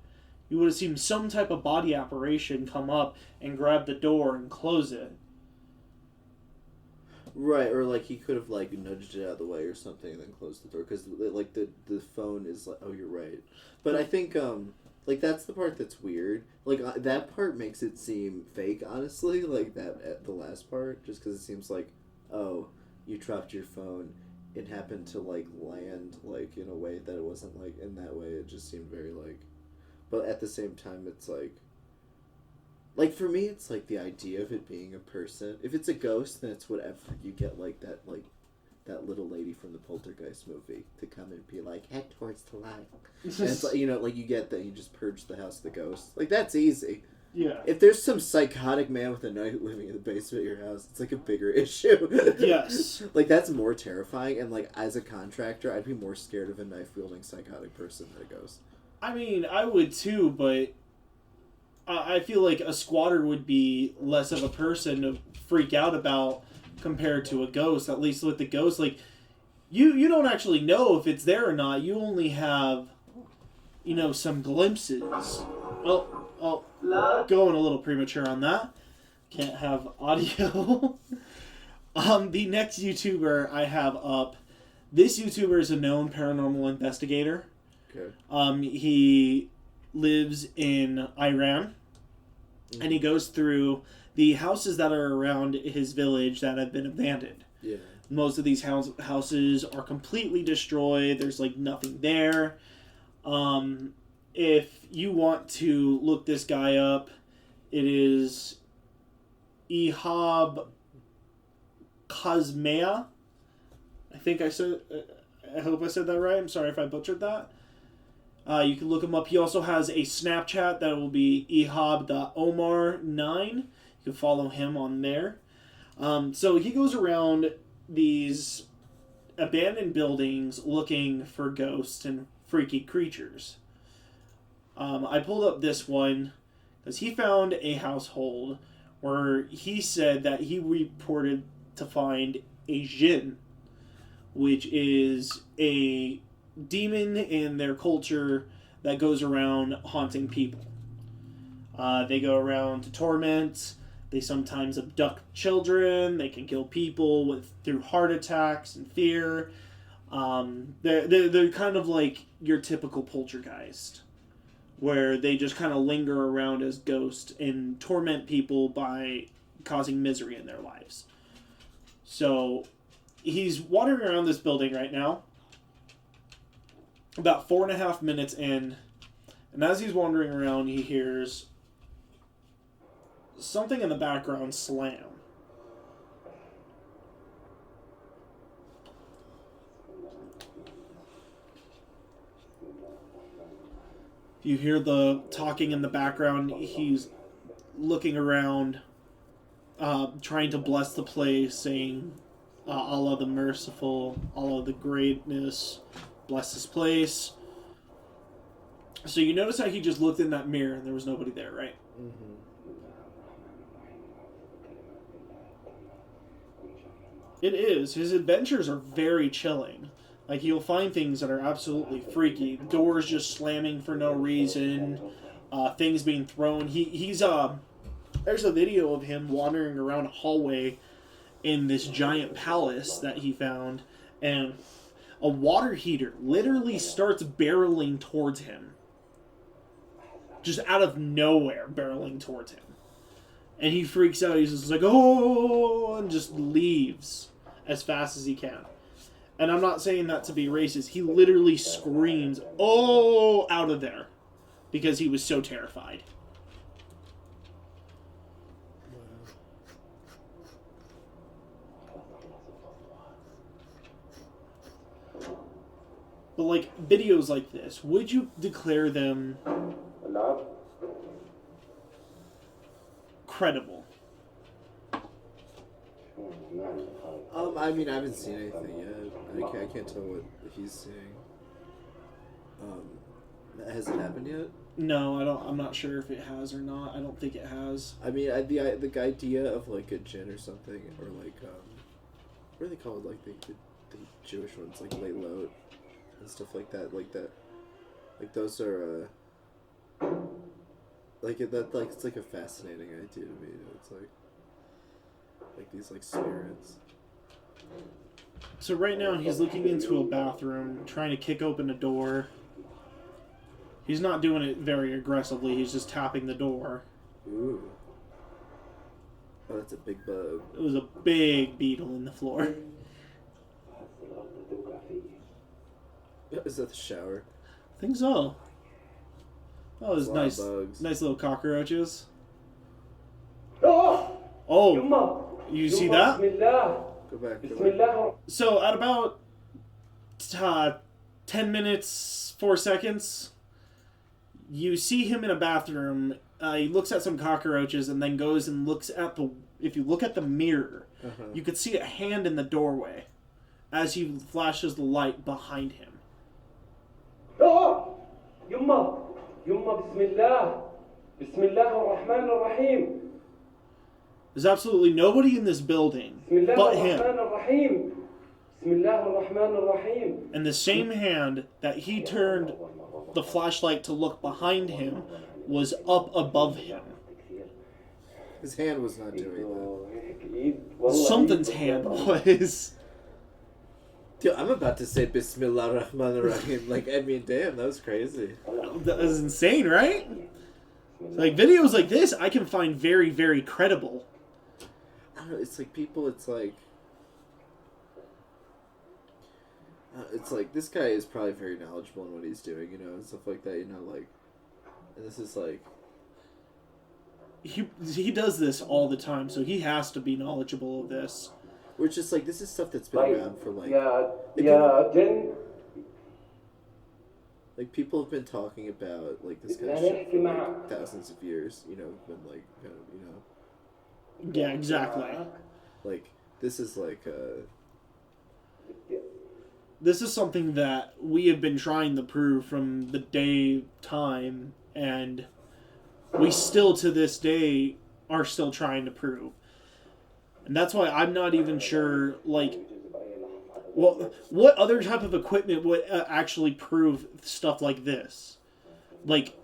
Speaker 1: You would have seen some type of body apparition come up and grab the door and close it.
Speaker 2: Right, or like he could have like nudged it out of the way or something and then closed the door, because like the phone is like, oh, you're right. But I think like that's the part that's weird. Like that part makes it seem fake, honestly. Like that at the last part, just because it seems like, oh, you dropped your phone. It happened to like land like in a way that it wasn't like in that way. It just seemed very like, but at the same time, it's like for me, it's like the idea of it being a person. If it's a ghost, then it's whatever. You get like that little lady from the Poltergeist movie to come and be like, head towards the light. And it's like, like you get that you just purge the house of the ghosts. Like that's easy.
Speaker 1: Yeah.
Speaker 2: If there's some psychotic man with a knife living in the basement of your house, it's like a bigger issue.
Speaker 1: Yes.
Speaker 2: Like that's more terrifying, and like as a contractor, I'd be more scared of a knife wielding psychotic person than a ghost.
Speaker 1: I mean, I would too, but I feel like a squatter would be less of a person to freak out about compared to a ghost. At least with the ghost, like you don't actually know if it's there or not. You only have, some glimpses. Oh, going a little premature on that. Can't have audio. The next YouTuber I have up, this YouTuber is a known paranormal investigator.
Speaker 2: Okay.
Speaker 1: He lives in Iran, and he goes through the houses that are around his village that have been abandoned.
Speaker 2: Yeah.
Speaker 1: Most of these houses are completely destroyed. There's like nothing there. If you want to look this guy up, it is Ihab Kazmea. I think I hope I said that right. I'm sorry if I butchered that. You can look him up. He also has a Snapchat that will be ihab.omar9. You can follow him on there. So he goes around these abandoned buildings looking for ghosts and freaky creatures. I pulled up this one because he found a household where he said that he reported to find a jinn, which is a demon in their culture that goes around haunting people. They go around to torment. They sometimes abduct children. They can kill people through heart attacks and fear. They're kind of like your typical poltergeist, where they just kind of linger around as ghosts and torment people by causing misery in their lives. So he's wandering around this building right now, about 4.5 minutes in, and as he's wandering around, he hears something in the background slam. You hear the talking in the background. He's looking around, trying to bless the place, saying, Allah the merciful, Allah the greatness, bless this place. So you notice how he just looked in that mirror and there was nobody there, right?
Speaker 2: Mm-hmm.
Speaker 1: It is. His adventures are very chilling. Like, you'll find things that are absolutely freaky. Doors just slamming for no reason. Things being thrown. He's there's a video of him wandering around a hallway in this giant palace that he found, and a water heater literally starts barreling towards him. Just out of nowhere, barreling towards him. And he freaks out. He's just like, oh, and just leaves as fast as he can. And I'm not saying that to be racist. He literally screams, oh, out of there. Because he was so terrified. But like, videos like this, would you declare them credible?
Speaker 2: I mean, I haven't seen anything yet. I can't tell what he's saying. Has it happened yet?
Speaker 1: No, I don't. I'm not sure if it has or not. I don't think it has.
Speaker 2: I mean, the idea of like a djinn or something, or like what do they call it? Like the Jewish ones, like leilot and stuff like that. Like those are it's like a fascinating idea to me. It's like these like spirits.
Speaker 1: So right now he's looking into a bathroom, trying to kick open a door. He's not doing it very aggressively. He's just tapping the door.
Speaker 2: Ooh. Oh, that's a big bug.
Speaker 1: It was a big beetle in the floor.
Speaker 2: Is that the shower?
Speaker 1: I think so. Oh, it's nice,
Speaker 2: bugs.
Speaker 1: nice little cockroaches.
Speaker 4: Oh!
Speaker 1: Oh, you see that?
Speaker 2: Go back.
Speaker 1: So at about 10 minutes, 4 seconds, you see him in a bathroom. He looks at some cockroaches and then goes and looks at the... If you look at the mirror, you could see a hand in the doorway as he flashes the light behind him.
Speaker 4: Oh! Yumma! Yumma, Bismillah! Bismillah ar-Rahman ar-Rahim!
Speaker 1: There's absolutely nobody in this building but him. And the same hand that he turned the flashlight to look behind him was up above him.
Speaker 2: His hand was not doing that.
Speaker 1: Something's hand was.
Speaker 2: Dude, I'm about to say Bismillah ar-Rahman ar-Rahim. Like, I mean, damn, that was crazy.
Speaker 1: That was insane, right? Like, videos like this, I can find very, very credible.
Speaker 2: I don't know, it's like people, it's like this guy is probably very knowledgeable in what he's doing, you know, and stuff like that, you know, like, and this is like...
Speaker 1: He does this all the time, so he has to be knowledgeable of this.
Speaker 2: We're just like, this is stuff that's been around for like... Like, people have been talking about, like, this kind of shit for like thousands of years, you know, been like, kind of, you know...
Speaker 1: Yeah, exactly.
Speaker 2: Like, this is like
Speaker 1: This is something that we have been trying to prove from the day time, and we still to this day are still trying to prove. And that's why I'm not even sure, like, what other type of equipment would actually prove stuff like this. Like,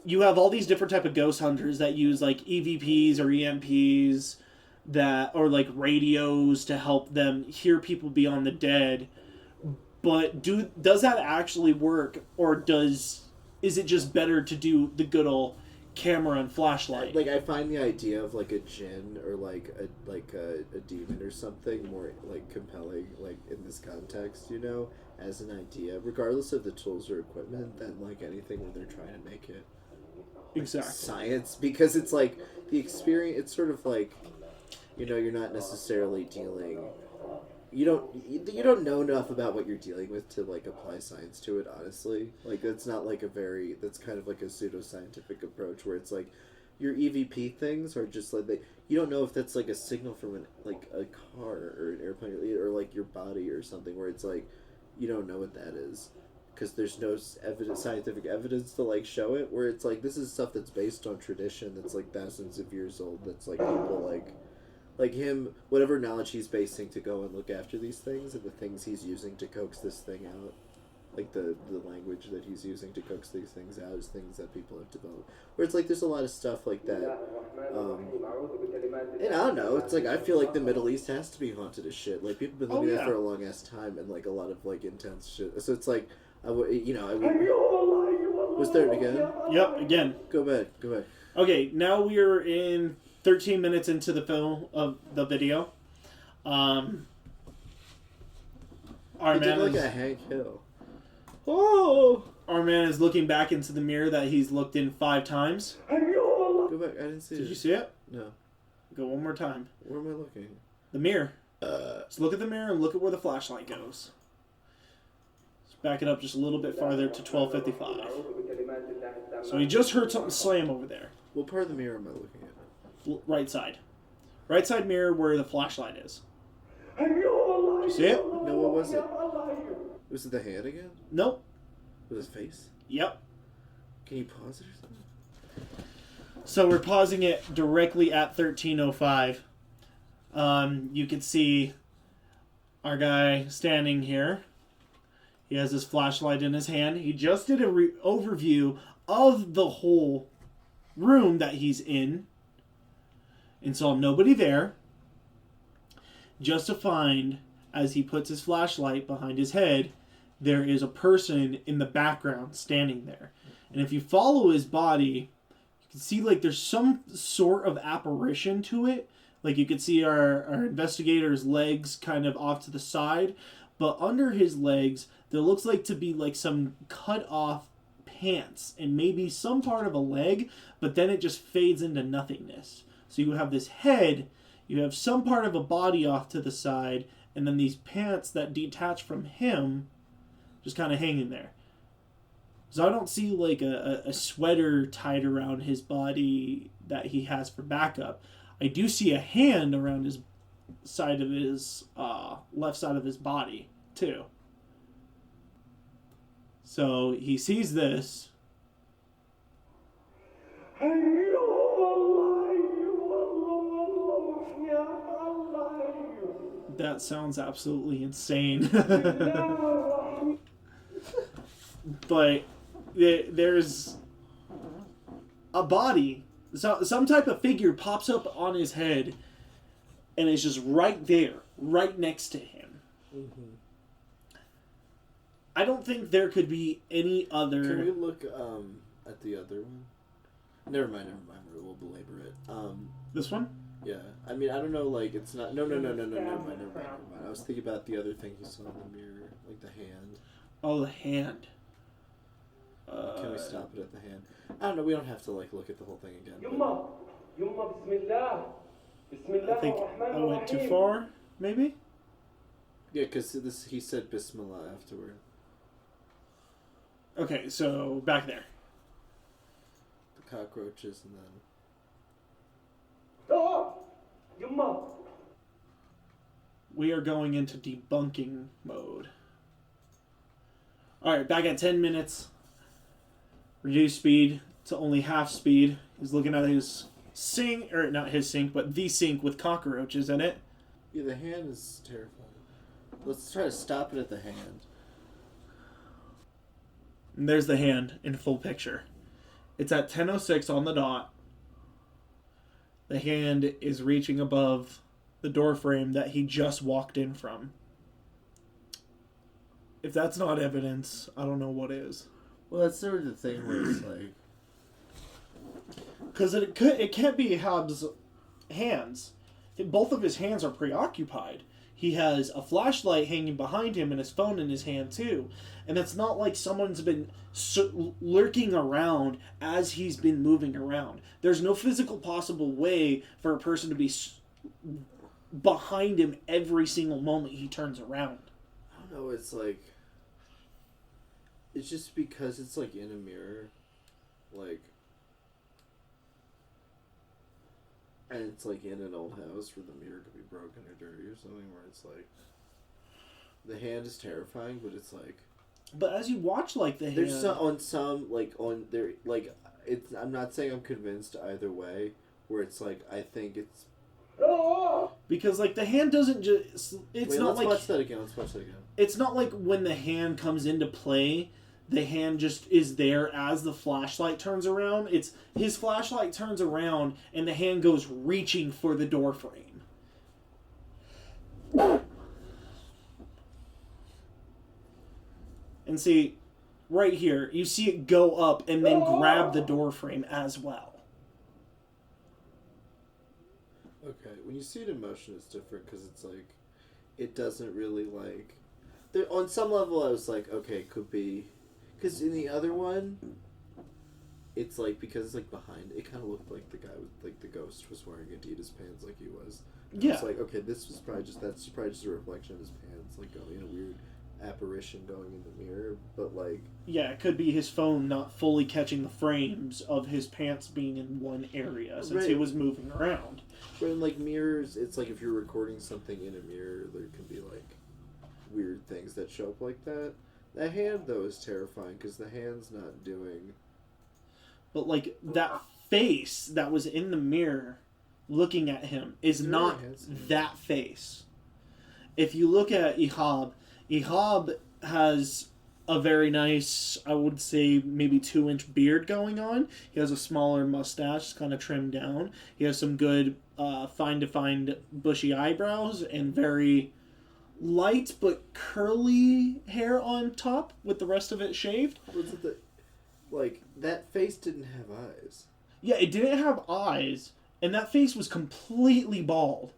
Speaker 1: you have all these different type of ghost hunters that use like EVPs or EMPs or like radios to help them hear people beyond the dead. But does that actually work, or is it just better to do the good old camera and flashlight?
Speaker 2: Like, I find the idea of like a djinn or like a demon or something more like compelling, like in this context, you know, as an idea, regardless of the tools or equipment, than like anything where they're trying to make it
Speaker 1: exactly
Speaker 2: science, because it's like the experience. It's sort of like, you know, you're not necessarily dealing. You don't know enough about what you're dealing with to like apply science to it. Honestly, like that's not like that's kind of like a pseudoscientific approach where it's like your EVP things are just like you don't know if that's like a signal from like a car or an airplane or like your body or something, where it's like you don't know what that is because there's no scientific evidence to like show it. Where it's like this is stuff that's based on tradition that's like thousands of years old. That's like people like him, whatever knowledge he's basing to go and look after these things and the things he's using to coax this thing out, like the language that he's using to coax these things out is things that people have developed. Where it's like there's a lot of stuff like that. And I don't know, it's like I feel like the Middle East has to be haunted as shit. Like people have been living there for a long ass time and like a lot of like intense shit. So it's like, was there again?
Speaker 1: Yep, again.
Speaker 2: Go back.
Speaker 1: Okay, now we are in 13 minutes into the film of the video. Our
Speaker 2: he did
Speaker 1: man
Speaker 2: like
Speaker 1: is,
Speaker 2: a Hank Hill. Oh!
Speaker 1: Our man is looking back into the mirror that he's looked in 5 times.
Speaker 2: Go back. I didn't see it.
Speaker 1: Did you see it?
Speaker 2: No.
Speaker 1: Go one more time.
Speaker 2: Where am I looking?
Speaker 1: The mirror. Just look at the mirror and look at where the flashlight goes. Let's back it up just a little bit farther to 12:55. So he just heard something slam over there.
Speaker 2: What part of the mirror am I looking at?
Speaker 1: Right side. Right side mirror where the flashlight is. Did you see it?
Speaker 2: No, what was it? Was it the hand again?
Speaker 1: Nope.
Speaker 2: With his face?
Speaker 1: Yep.
Speaker 2: Can you pause it or something?
Speaker 1: So we're pausing it directly at 13:05. You can see our guy standing here. He has his flashlight in his hand. He just did a overview of the whole room that he's in and saw nobody there. Just to find, as he puts his flashlight behind his head, there is a person in the background standing there. And if you follow his body, you can see like there's some sort of apparition to it. Like you can see our investigator's legs kind of off to the side, but under his legs there looks like to be like some cut off pants and maybe some part of a leg, but then it just fades into nothingness. So you have this head, you have some part of a body off to the side, and then these pants that detach from him just kind of hanging there. So I don't see like a sweater tied around his body that he has for backup. I do see a hand around his side of his left side of his body too. So he sees this. That sounds absolutely insane. But there's a body. So some type of figure pops up on his head and is just right there, right next to him.
Speaker 2: Mm-hmm.
Speaker 1: I don't think there could be any other...
Speaker 2: Can we look at the other one? Never mind. We'll belabor it.
Speaker 1: This one?
Speaker 2: Yeah. I mean, I don't know, like, it's not... No, never mind. I was thinking about the other thing he saw in the mirror, like the hand.
Speaker 1: Oh, the hand.
Speaker 2: Can we stop it at the hand? I don't know, we don't have to, like, look at the whole thing again.
Speaker 1: I think I went too far, maybe?
Speaker 2: Yeah, because he said Bismillah afterward.
Speaker 1: Okay, so back there.
Speaker 2: The cockroaches and then...
Speaker 1: We are going into debunking mode. Alright, back at 10 minutes. Reduce speed to only half speed. He's looking at his sink, or not his sink, but the sink with cockroaches in it.
Speaker 2: Yeah, the hand is terrifying. Let's try to stop it at the hand.
Speaker 1: And there's the hand in full picture. It's at 10:06 on the dot. The hand is reaching above the door frame that he just walked in from. If that's not evidence, I don't know what is.
Speaker 2: Well, that's sort of the thing where it's like...
Speaker 1: Because it can't be Hab's hands. Both of his hands are preoccupied. He has a flashlight hanging behind him and his phone in his hand too. And it's not like someone's been lurking around as he's been moving around. There's no physical possible way for a person to be behind him every single moment he turns around.
Speaker 2: I don't know, it's like... It's just because it's like in a mirror. Like... And it's like in an old house where the mirror could be broken or dirty or something, where it's like... The hand is terrifying, but it's like...
Speaker 1: But as you watch, like, the hand...
Speaker 2: There's it's... I'm not saying I'm convinced either way, where it's like, I think it's...
Speaker 1: Because, like, the hand doesn't just... It's not
Speaker 2: let's
Speaker 1: like...
Speaker 2: watch that again.
Speaker 1: It's not like when the hand comes into play, the hand just is there as the flashlight turns around. It's his flashlight turns around and the hand goes reaching for the door frame. And see, right here, you see it go up and then grab the door frame as well.
Speaker 2: Okay, when you see it in motion, it's different because it's like, it doesn't really like... There, on some level, I was like, okay, it could be... Because in the other one, it's like, because it's like behind, it kind of looked like the guy with, like, the ghost was wearing Adidas pants like he was. And
Speaker 1: Yeah.
Speaker 2: It's like, okay, that's probably just a reflection of his pants, like going in a weird apparition going in the mirror, but like...
Speaker 1: Yeah, it could be his phone not fully catching the frames of his pants being in one area since he was moving around.
Speaker 2: But in like mirrors, it's like if you're recording something in a mirror, there can be like weird things that show up like that. The hand, though, is terrifying because the hand's not doing
Speaker 1: but like that face that was in the mirror looking at him is not that face. If you look at Ihab has a very nice, I would say maybe 2-inch beard going on. He has a smaller mustache, kind of trimmed down. He has some good fine-defined bushy eyebrows and very light but curly hair on top with the rest of it shaved.
Speaker 2: Was it like, that face didn't have eyes.
Speaker 1: Yeah, it didn't have eyes, and that face was completely bald.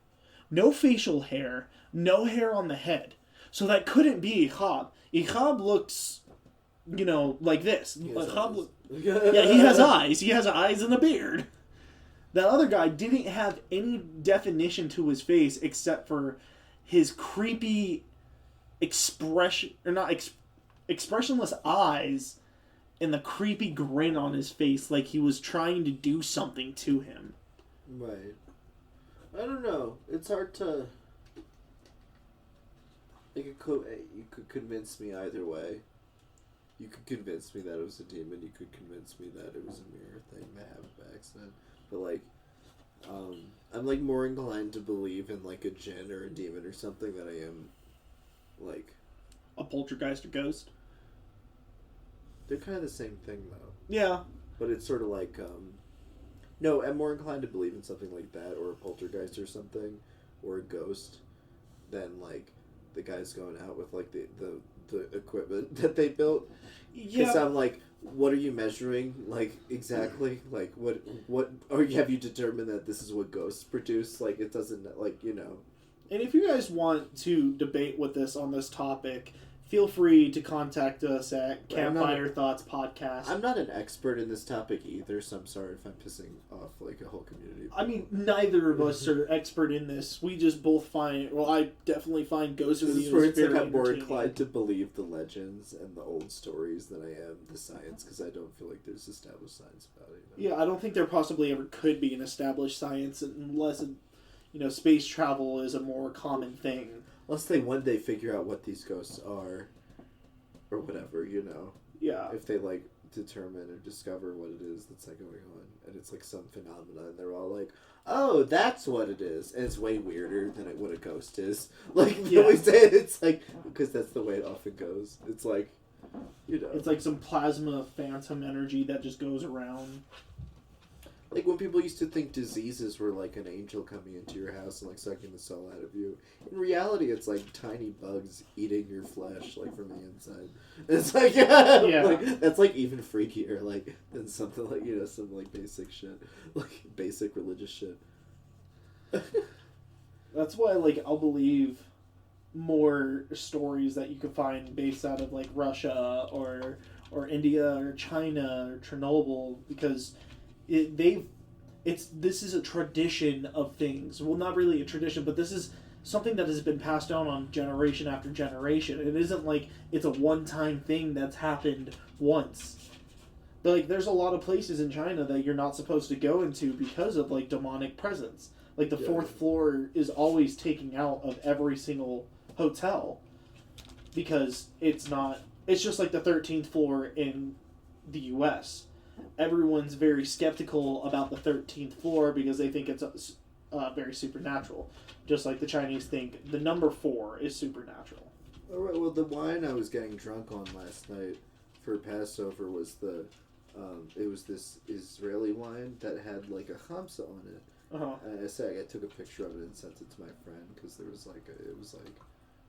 Speaker 1: No facial hair, no hair on the head. So that couldn't be Ihab. Ihab looks, like this. Yeah, he has eyes. He has eyes and a beard. That other guy didn't have any definition to his face except for his creepy expressionless eyes and the creepy grin on his face like he was trying to do something to him.
Speaker 2: Right. I don't know. It's hard to... You could convince me either way. You could convince me that it was a demon. You could convince me that it was a mirror thing that happened by accident. But, like, I'm, like, more inclined to believe in, like, a djinn or a demon or something than I am, like...
Speaker 1: A poltergeist or ghost?
Speaker 2: They're kind of the same thing, though.
Speaker 1: Yeah.
Speaker 2: But it's sort of like, No, I'm more inclined to believe in something like that, or a poltergeist or something, or a ghost, than, like, the guys going out with, like, the equipment that they built. Because I'm like, what are you measuring? Like, exactly? Like, what, or have you determined that this is what ghosts produce? Like, it doesn't, like,
Speaker 1: And if you guys want to debate with us on this topic, feel free to contact us at Campfire Thoughts Podcast.
Speaker 2: I'm not an expert in this topic either, so I'm sorry if I'm pissing off, like, a whole community.
Speaker 1: I mean, neither of us are expert in this. We just both I definitely find ghost
Speaker 2: This
Speaker 1: videos
Speaker 2: is where it's
Speaker 1: very
Speaker 2: like I'm more
Speaker 1: entertaining.
Speaker 2: inclined to believe the legends and the old stories than I am the science, because I don't feel like there's established science about it.
Speaker 1: Yeah, I don't think there possibly ever could be an established science unless, space travel is a more common thing.
Speaker 2: Unless they one day figure out what these ghosts are, or whatever,
Speaker 1: Yeah.
Speaker 2: If they, like, determine or discover what it is that's, like, going on, and it's, like, some phenomenon, and they're all like, oh, that's what it is, and it's way weirder than what a ghost is. Like,
Speaker 1: Yeah.
Speaker 2: we say it, it's like, because that's the way it often goes. It's like,
Speaker 1: It's like some plasma phantom energy that just goes around.
Speaker 2: Like, when people used to think diseases were, like, an angel coming into your house and, like, sucking the soul out of you. In reality, it's, like, tiny bugs eating your flesh, like, from the inside. It's like,
Speaker 1: Yeah.
Speaker 2: like, that's, like, even freakier, like, than something like, some, like, basic shit. Like, basic religious shit.
Speaker 1: That's why, like, I'll believe more stories that you can find based out of, like, Russia or India or China or Chernobyl, because this is a tradition of things. Well, not really a tradition, but this is something that has been passed down on generation after generation. It isn't like it's a one-time thing that's happened once. But, like, there's a lot of places in China that you're not supposed to go into because of, like, demonic presence. Like, the fourth floor is always taken out of every single hotel because it's just like the 13th floor in the U.S. Everyone's very skeptical about the 13th floor because they think it's very supernatural. Just like the Chinese think the number 4 is supernatural.
Speaker 2: All right, well, the wine I was getting drunk on last night for Passover was it was this Israeli wine that had, like, a chamsa on it.
Speaker 1: Uh-huh.
Speaker 2: And I took a picture of it and sent it to my friend because there was, like,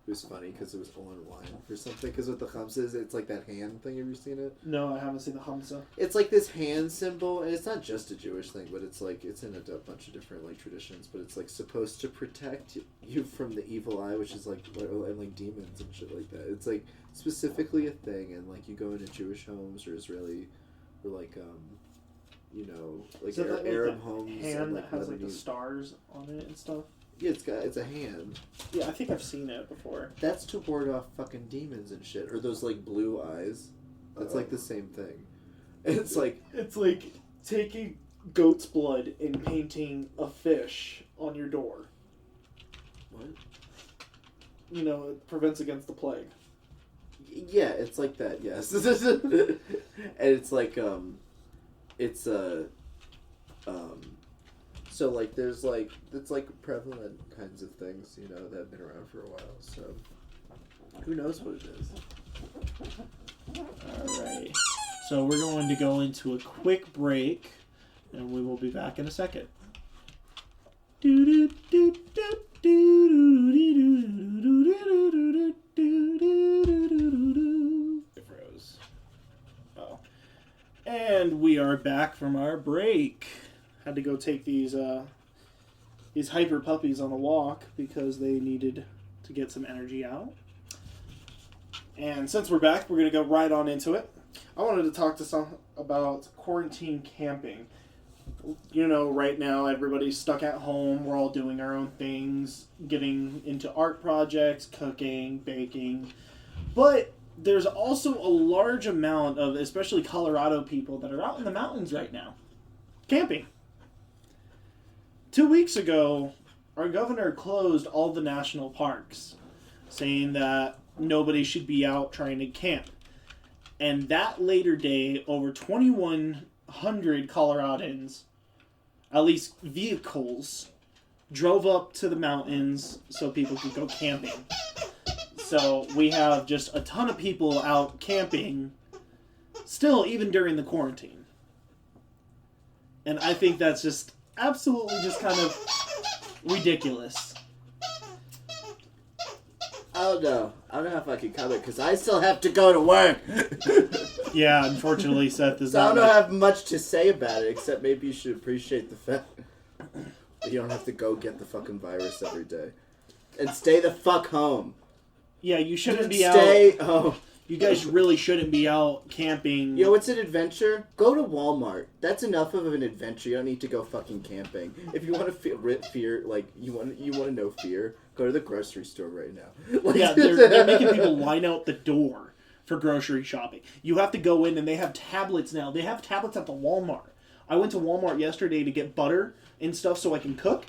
Speaker 2: it was funny because it was on wine for something. Because with the chamsa is, it's like that hand thing. Have you seen it?
Speaker 1: No, I haven't seen the Hamsa.
Speaker 2: It's like this hand symbol, and it's not just a Jewish thing, but it's like it's in a bunch of different, like, traditions. But it's, like, supposed to protect you from the evil eye, which is like and, like, demons and shit like that. It's, like, specifically a thing, and, like, you go into Jewish homes or Israeli or, like, like, Arab homes.
Speaker 1: Hand
Speaker 2: and, like,
Speaker 1: that has, like, the
Speaker 2: Lebanese.
Speaker 1: stars on it and stuff.
Speaker 2: Yeah, it's a hand.
Speaker 1: Yeah, I think I've seen it before.
Speaker 2: That's to ward off fucking demons and shit. Or those, like, blue eyes. That's, like, the same thing. It's like
Speaker 1: taking goat's blood and painting a fish on your door.
Speaker 2: What?
Speaker 1: It prevents against the plague.
Speaker 2: Yeah, it's like that, yes. And it's like, it's a so like there's like it's like prevalent kinds of things, you know, that have been around for a while. So who knows what it is?
Speaker 1: Alright. So we're going to go into a quick break, and we will be back in a second. Oh. And we are back from our break. Had to go take these hyper puppies on a walk because they needed to get some energy out. And since we're back, we're going to go right on into it. I wanted to talk to some about quarantine camping. You know, right now everybody's stuck at home. We're all doing our own things, getting into art projects, cooking, baking. But there's also a large amount of, especially Colorado people, that are out in the mountains right now, camping. 2 weeks ago, our governor closed all the national parks, saying that nobody should be out trying to camp. And that later day, over 2,100 Coloradans, at least vehicles, drove up to the mountains so people could go camping. So we have just a ton of people out camping, still, even during the quarantine. And I think that's just absolutely just kind of ridiculous.
Speaker 2: I don't know if I can comment because I still have to go to work.
Speaker 1: Yeah, unfortunately, Seth is
Speaker 2: So I
Speaker 1: not.
Speaker 2: don't have much to say about it, except maybe you should appreciate the fact that you don't have to go get the fucking virus every day. And stay the fuck home.
Speaker 1: Yeah, you shouldn't be
Speaker 2: Stay
Speaker 1: out.
Speaker 2: home.
Speaker 1: You guys really shouldn't be out camping.
Speaker 2: You know what's an adventure? Go to Walmart. That's enough of an adventure. You don't need to go fucking camping. If you want to feel fear, like you want to know fear, go to the grocery store right now. Like,
Speaker 1: Yeah, they're making people line out the door for grocery shopping. You have to go in, and they have tablets now. They have tablets at the Walmart. I went to Walmart yesterday to get butter and stuff so I can cook.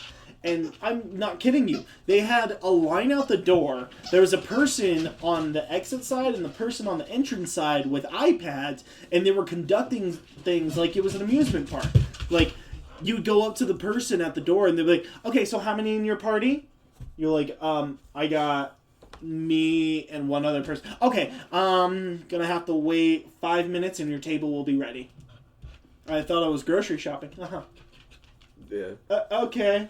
Speaker 1: And I'm not kidding you. They had a line out the door. There was a person on the exit side and the person on the entrance side with iPads, and they were conducting things like it was an amusement park. Like, you would go up to the person at the door, and they'd be like, okay, so how many in your party? You're like, I got me and one other person. Okay, gonna have to wait 5 minutes, and your table will be ready. I thought I was grocery shopping. Uh-huh.
Speaker 2: Yeah.
Speaker 1: Okay.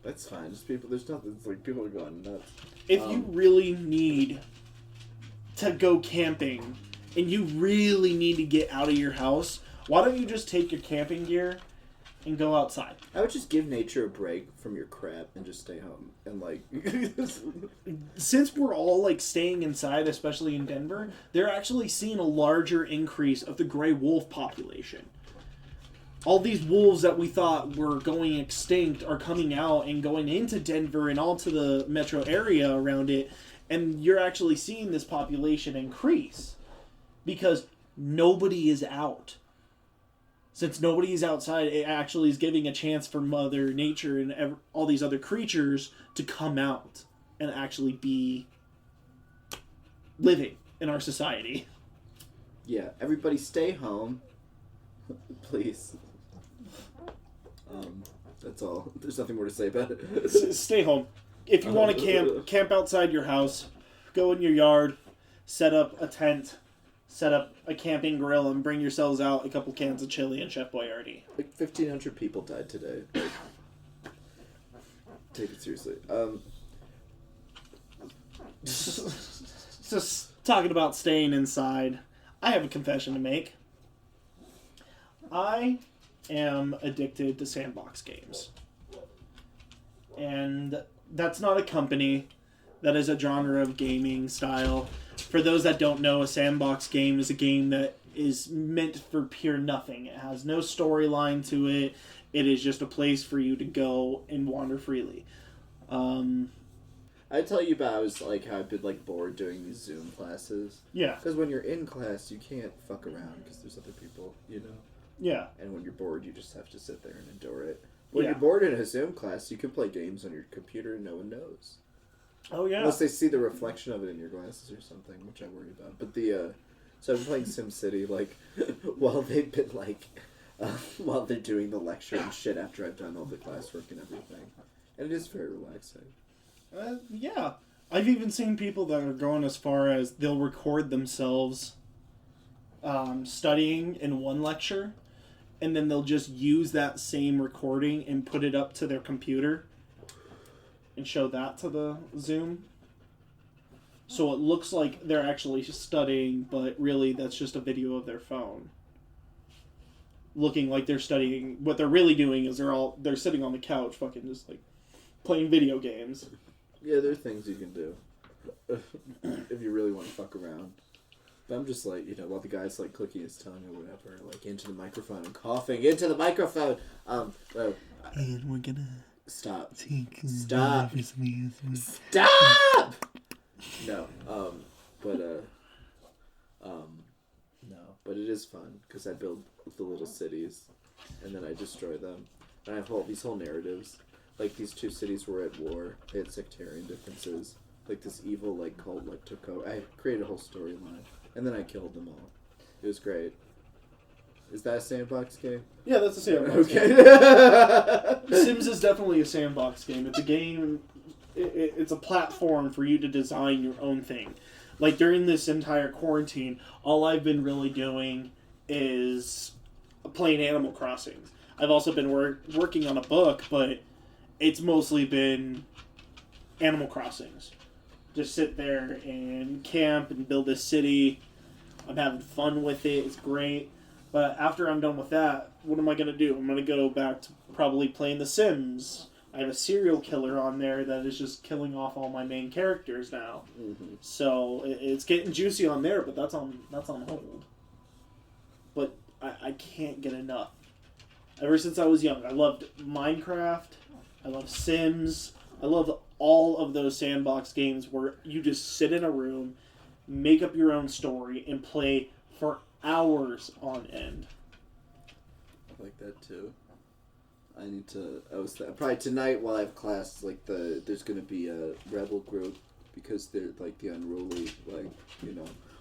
Speaker 2: That's fine. Just people. There's nothing. It's like people are going nuts.
Speaker 1: If you really need to go camping and you really need to get out of your house, why don't you just take your camping gear and go outside?
Speaker 2: I would just give nature a break from your crap and just stay home and like.
Speaker 1: Since we're all like staying inside, especially in Denver, they're actually seeing a larger increase of the gray wolf population. All these wolves that we thought were going extinct are coming out and going into Denver and all to the metro area around it, and you're actually seeing this population increase because nobody is out. Since nobody is outside, it actually is giving a chance for Mother Nature and all these other creatures to come out and actually be living in our society.
Speaker 2: Yeah, everybody stay home, please. That's all. There's nothing more to say about it.
Speaker 1: Stay home. If you want to camp outside your house. Go in your yard, set up a tent, set up a camping grill, and bring yourselves out a couple cans of chili and Chef Boyardee.
Speaker 2: Like 1,500 people died today. Like, take it seriously.
Speaker 1: Just talking about staying inside, I have a confession to make. I am addicted to sandbox games. And that's not a company. That is a genre of gaming style. For those that don't know, a sandbox game is a game that is meant for pure nothing. It has no storyline to it. It is just a place for you to go and wander freely.
Speaker 2: I tell you about how I've been bored doing these Zoom classes.
Speaker 1: Yeah.
Speaker 2: Because when you're in class, you can't fuck around because there's other people,
Speaker 1: Yeah.
Speaker 2: And when you're bored, you just have to sit there and endure it. When
Speaker 1: Yeah.
Speaker 2: you're bored in a Zoom class, you can play games on your computer and no one knows.
Speaker 1: Oh, yeah.
Speaker 2: Unless they see the reflection of it in your glasses or something, which I worry about. But So I've been playing SimCity, like, while they've been, like, while they're doing the lecture and shit after I've done all the classwork and everything. And it is very relaxing.
Speaker 1: Yeah. I've even seen people that are going as far as they'll record themselves studying in one lecture, and then they'll just use that same recording and put it up to their computer and show that to the Zoom. So it looks like they're actually studying, but really that's just a video of their phone. Looking like they're studying. What they're really doing is they're sitting on the couch fucking just like playing video games.
Speaker 2: Yeah, there are things you can do if you really want to fuck around. But I'm just like, while the guy's like clicking his tongue or whatever, like into the microphone and coughing into the microphone.
Speaker 1: And we're gonna
Speaker 2: stop.
Speaker 1: Stop.
Speaker 2: Stop. No. But it is fun because I build the little cities, and then I destroy them, and I have these whole narratives. Like, these two cities were at war. They had sectarian differences. Like, this evil, like, cult, like, took over. I created a whole storyline. And then I killed them all. It was great. Is that a sandbox game?
Speaker 1: Yeah, that's a sandbox
Speaker 2: okay.
Speaker 1: game. Sims is definitely a sandbox game. It's a game... It's a platform for you to design your own thing. Like, during this entire quarantine, all I've been really doing is playing Animal Crossing. I've also been working on a book, but... it's mostly been Animal Crossings. Just sit there and camp and build this city. I'm having fun with it. It's great. But after I'm done with that, what am I going to do? I'm going to go back to probably playing The Sims. I have a serial killer on there that is just killing off all my main characters now. Mm-hmm. So it's getting juicy on there, but that's on hold. But I can't get enough. Ever since I was young, I loved Minecraft. I love Sims. I love all of those sandbox games where you just sit in a room, make up your own story, and play for hours on end.
Speaker 2: I like that too. I need to... probably tonight while I have class, like, there's going to be a rebel group because they're, like, the unruly, like,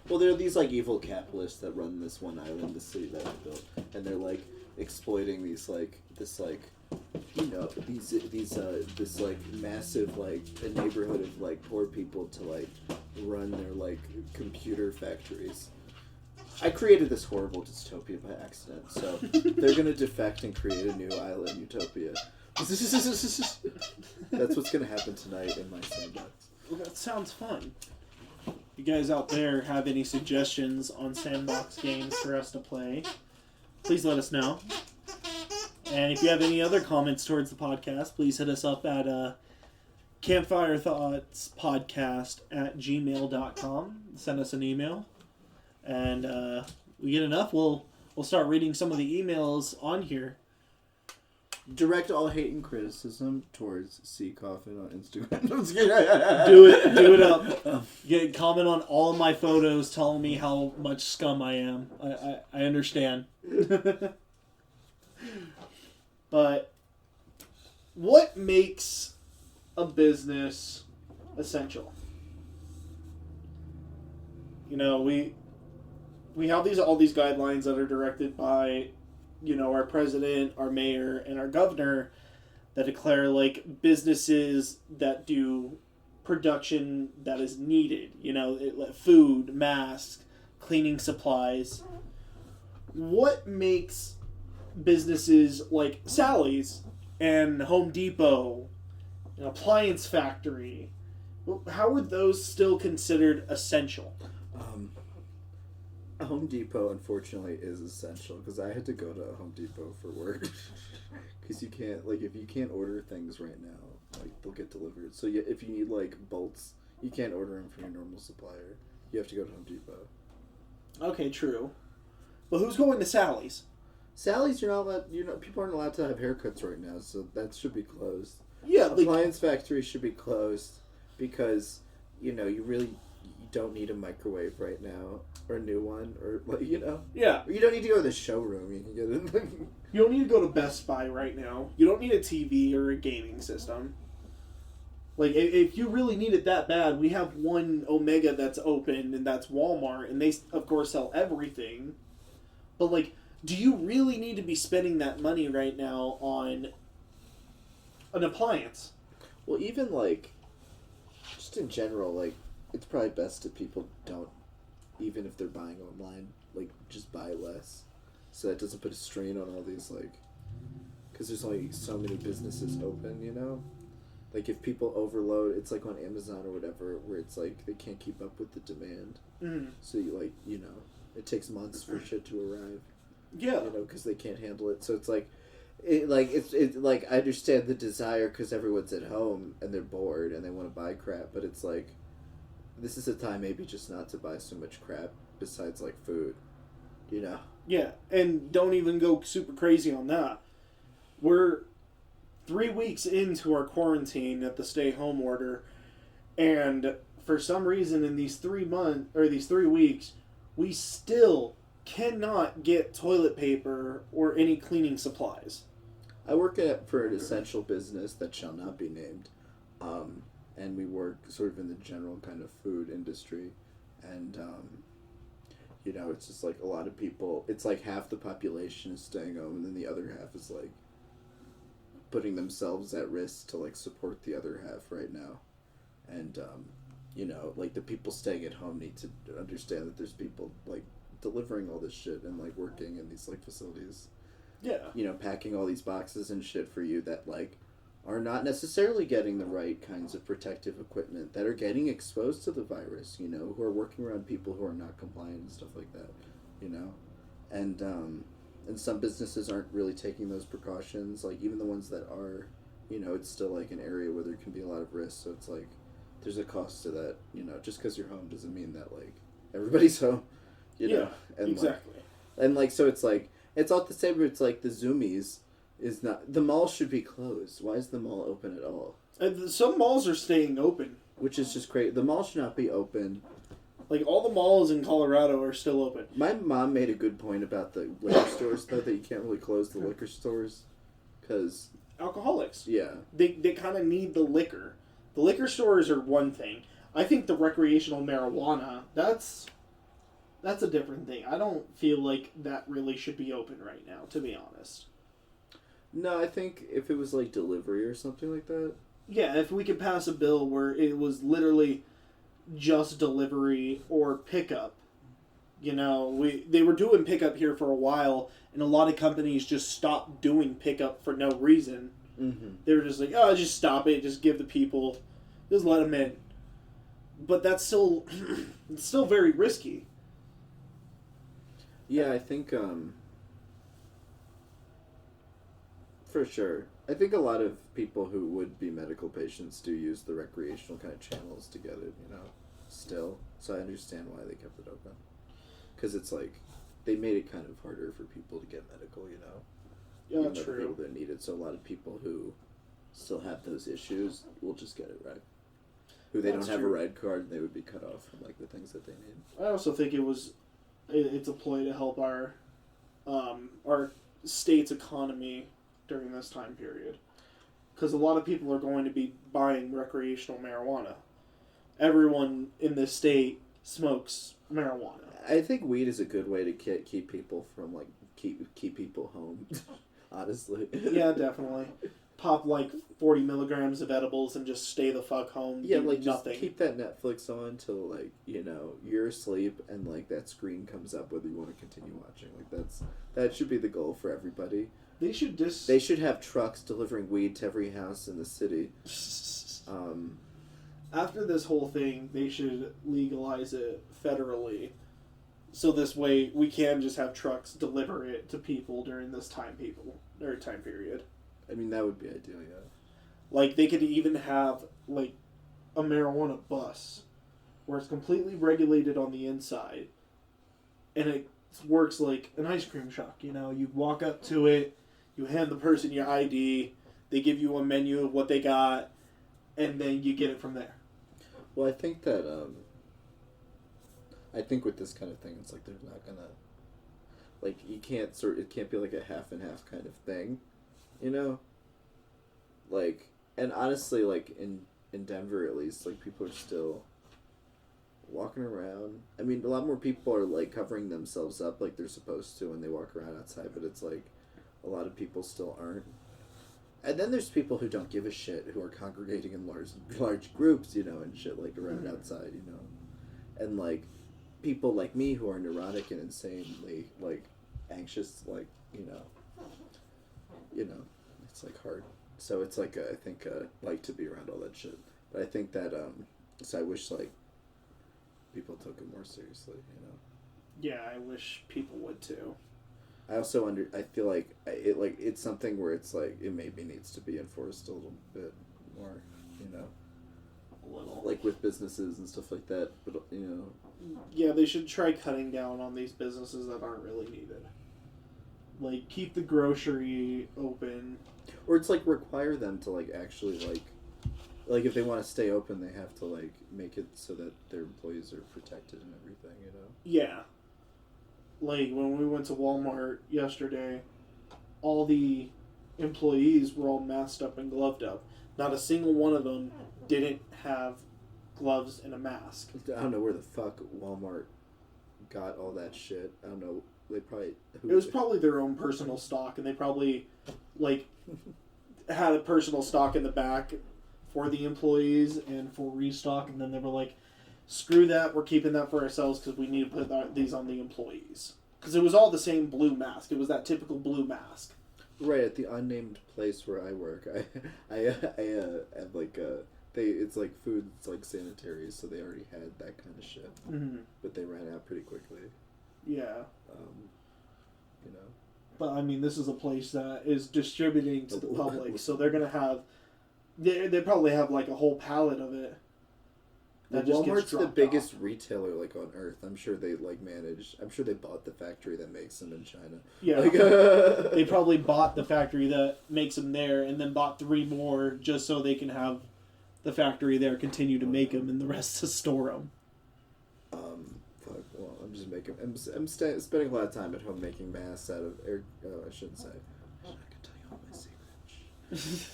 Speaker 2: Well, they're these, like, evil capitalists that run this one island, the city that I built, and they're, like, exploiting these, like, this like massive like a neighborhood of like poor people to like run their like computer factories. I created this horrible dystopia by accident, so they're gonna defect and create a new island utopia. That's what's gonna happen tonight in my sandbox.
Speaker 1: Well, that sounds fun. You guys out there have any suggestions on sandbox games for us to play? Please let us know. And if you have any other comments towards the podcast, please hit us up at campfirethoughtspodcast at gmail.com. Send us an email. And we get enough, we'll start reading some of the emails on here.
Speaker 2: Direct all hate and criticism towards C. Coffin on Instagram.
Speaker 1: Do it up. Comment on all of my photos telling me how much scum I am. I understand. But what makes a business essential? We have all these guidelines that are directed by, our president, our mayor, and our governor that declare like businesses that do production that is needed. Food, masks, cleaning supplies. What makes businesses like Sally's and Home Depot, an appliance factory, how are those still considered essential?
Speaker 2: Home Depot, unfortunately, is essential because I had to go to Home Depot for work. Because you can't, if you can't order things right now, they'll get delivered. So if you need, bolts, you can't order them from your normal supplier. You have to go to Home Depot.
Speaker 1: Okay, true. But who's going to Sally's?
Speaker 2: Sally's, you're not allowed, people aren't allowed to have haircuts right now, so that should be closed.
Speaker 1: Yeah,
Speaker 2: appliance factories should be closed because, you don't need a microwave right now, or a new one, or
Speaker 1: Yeah.
Speaker 2: Or you don't need to go to the showroom. You can get it.
Speaker 1: You don't need to go to Best Buy right now. You don't need a TV or a gaming system. Like, if you really need it that bad, we have one Omega that's open, and that's Walmart, and they, of course, sell everything. But, like, do you really need to be spending that money right now on an appliance?
Speaker 2: Well, even, like, just in general, like, it's probably best if people don't, even if they're buying online, like, just buy less. So that doesn't put a strain on all these, like, because there's only so many businesses open, you know? Like, if people overload, it's like on Amazon or whatever, where it's like they can't keep up with the demand.
Speaker 1: Mm.
Speaker 2: So, you, like, you know, it takes months for shit to arrive.
Speaker 1: Yeah.
Speaker 2: You know, because they can't handle it. So it's like, I understand the desire because everyone's at home and they're bored and they want to buy crap, but it's like, this is a time maybe just not to buy so much crap besides, like, food, you know?
Speaker 1: Yeah, and don't even go super crazy on that. We're 3 weeks into our quarantine at the stay-home order, and for some reason in these 3 weeks, we still cannot get toilet paper or any cleaning supplies.
Speaker 2: I work for an essential business that shall not be named, and we work sort of in the general kind of food industry, and you know, it's just like a lot of people, it's like half the population is staying home, and then the other half is like putting themselves at risk to like support the other half right now. And you know, like, the people staying at home need to understand that there's people like delivering all this shit and like working in these like facilities,
Speaker 1: Yeah.
Speaker 2: you know, packing all these boxes and shit for you that like are not necessarily getting the right kinds of protective equipment, that are getting exposed to the virus, you know, who are working around people who are not compliant and stuff like that, you know. And some businesses aren't really taking those precautions, like, even the ones that are, you know, it's still like an area where there can be a lot of risk, so it's like there's a cost to that, you know. Just because you're home doesn't mean that like everybody's home, you know. And
Speaker 1: exactly.
Speaker 2: So it's like, it's all the same, but it's like the Zoomies is not, the mall should be closed. Why is the mall open at all?
Speaker 1: Some malls are staying open.
Speaker 2: Which is just great. The mall should not be open.
Speaker 1: Like, all the malls in Colorado are still open.
Speaker 2: My mom made a good point about the liquor stores, though, that you can't really close the liquor stores, because
Speaker 1: Alcoholics.
Speaker 2: yeah,
Speaker 1: They kind of need the liquor. The liquor stores are one thing. I think the recreational marijuana, that's a different thing. I don't feel like that really should be open right now, to be honest.
Speaker 2: no, I think if it was like delivery or something like that.
Speaker 1: Yeah, if we could pass a bill where it was literally just delivery or pickup. You know, they were doing pickup here for a while, and a lot of companies just stopped doing pickup for no reason.
Speaker 2: Mm-hmm.
Speaker 1: They were just like, oh, just stop it, just give the people, just let them in. But that's still, it's still very risky.
Speaker 2: Yeah, I think, for sure. I think a lot of people who would be medical patients do use the recreational kind of channels to get it, you know, still. So I understand why they kept it open. Because it's like, they made it kind of harder for people to get medical, you know.
Speaker 1: Yeah,
Speaker 2: Even
Speaker 1: true.
Speaker 2: the people that need it. So a lot of people who still have those issues will just get it right. Who they
Speaker 1: That's
Speaker 2: don't have
Speaker 1: true.
Speaker 2: a red card, they would be cut off from like the things that they need.
Speaker 1: I also think it's a ploy to help our state's economy during this time period. Because a lot of people are going to be buying recreational marijuana. Everyone in this state smokes marijuana.
Speaker 2: I think weed is a good way to keep people from like keep people home. Honestly.
Speaker 1: Yeah, definitely. Pop like 40 milligrams of edibles and just stay the fuck home.
Speaker 2: Yeah,
Speaker 1: do
Speaker 2: like
Speaker 1: nothing.
Speaker 2: just keep that Netflix on till like, you know, you're asleep and like that screen comes up whether you want to continue watching. Like that should be the goal for everybody.
Speaker 1: They should
Speaker 2: They should have trucks delivering weed to every house in the city.
Speaker 1: After this whole thing, they should legalize it federally. So this way we can just have trucks deliver it to people during this time period.
Speaker 2: I mean, that would be ideal, yeah.
Speaker 1: Like, they could even have, like, a marijuana bus where it's completely regulated on the inside. And it works like an ice cream truck, you know? You walk up to it, you hand the person your ID, they give you a menu of what they got, and then you get it from there.
Speaker 2: Well, I think that, I think with this kind of thing, it's like they're not gonna, like, it can't be like a half and half kind of thing, you know? Like, and honestly, like, in in Denver at least, like, people are still walking around. I mean, a lot more people are, like, covering themselves up like they're supposed to when they walk around outside, but it's like a lot of people still aren't. And then there's people who don't give a shit, who are congregating in large groups, you know, and shit, like, around outside, you know. And, like, people like me who are neurotic and insanely, like, anxious, like, you know, it's, like, hard. So it's, like, I think, like, to be around all that shit. But I think that, so I wish, like, people took it more seriously, you know.
Speaker 1: Yeah, I wish people would too.
Speaker 2: I also I feel like it's something where it's like it maybe needs to be enforced a little bit more, you know.
Speaker 1: A little.
Speaker 2: Like with businesses and stuff like that, but you know.
Speaker 1: Yeah, they should try cutting down on these businesses that aren't really needed. Like, keep the grocery open.
Speaker 2: Or it's like require them to like actually like if they want to stay open, they have to like make it so that their employees are protected and everything, you know.
Speaker 1: Yeah. Like, when we went to Walmart yesterday, all the employees were all masked up and gloved up. Not a single one of them didn't have gloves and a mask.
Speaker 2: I don't know where the fuck Walmart got all that shit. I don't know. They probably...
Speaker 1: It was probably their own personal stock, and they probably, like, had a personal stock in the back for the employees and for restock, and then they were like, screw that, we're keeping that for ourselves because we need to put these on the employees. Because it was all the same blue mask. It was that typical blue mask.
Speaker 2: Right, at the unnamed place where I work, I have like it's like food, it's like sanitary, so they already had that kind of shit.
Speaker 1: Mm-hmm.
Speaker 2: But they ran out pretty quickly.
Speaker 1: Yeah.
Speaker 2: You know.
Speaker 1: But I mean, this is a place that is distributing to the public, so they're gonna have, they probably have like a whole pallet of it.
Speaker 2: That Walmart's the biggest retailer like on earth. I'm sure they like manage. I'm sure they bought the factory that makes them in China.
Speaker 1: Yeah,
Speaker 2: like,
Speaker 1: they probably bought the factory that makes them there, and then bought 3 more just so they can have the factory there continue to make them, and the rest to store them.
Speaker 2: Fuck. Well, I'm just making. I'm spending a lot of time at home making masks out of air. I shouldn't say. I can tell you all my secrets.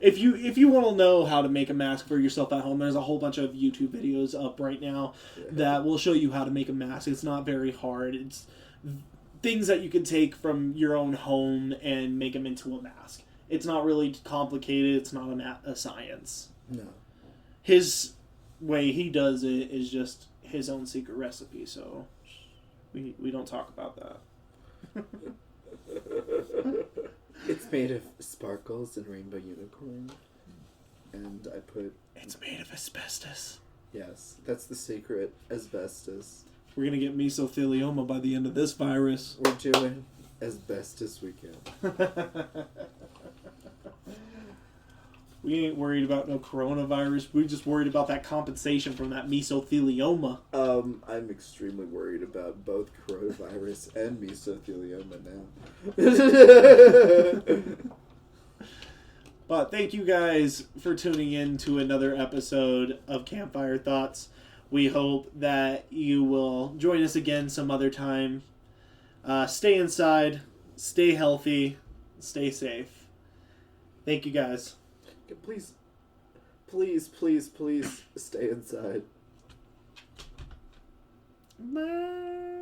Speaker 1: If you want to know how to make a mask for yourself at home, there's a whole bunch of YouTube videos up right now that will show you how to make a mask. It's not very hard. It's things that you can take from your own home and make them into a mask. It's not really complicated. It's not a science.
Speaker 2: No. His
Speaker 1: way he does it is just his own secret recipe, so we don't talk about that.
Speaker 2: It's made of sparkles and rainbow unicorn. And I put...
Speaker 1: It's made of asbestos.
Speaker 2: Yes, that's the secret. Asbestos.
Speaker 1: We're going to get mesothelioma by the end of this virus.
Speaker 2: We're doing as best as we can.
Speaker 1: We ain't worried about no coronavirus. We're just worried about that compensation from that mesothelioma.
Speaker 2: I'm extremely worried about both coronavirus and mesothelioma now.
Speaker 1: But thank you guys for tuning in to another episode of Campfire Thoughts. We hope that you will join us again some other time. Stay inside, stay healthy, stay safe. Thank you guys.
Speaker 2: Please stay inside.
Speaker 1: Bye.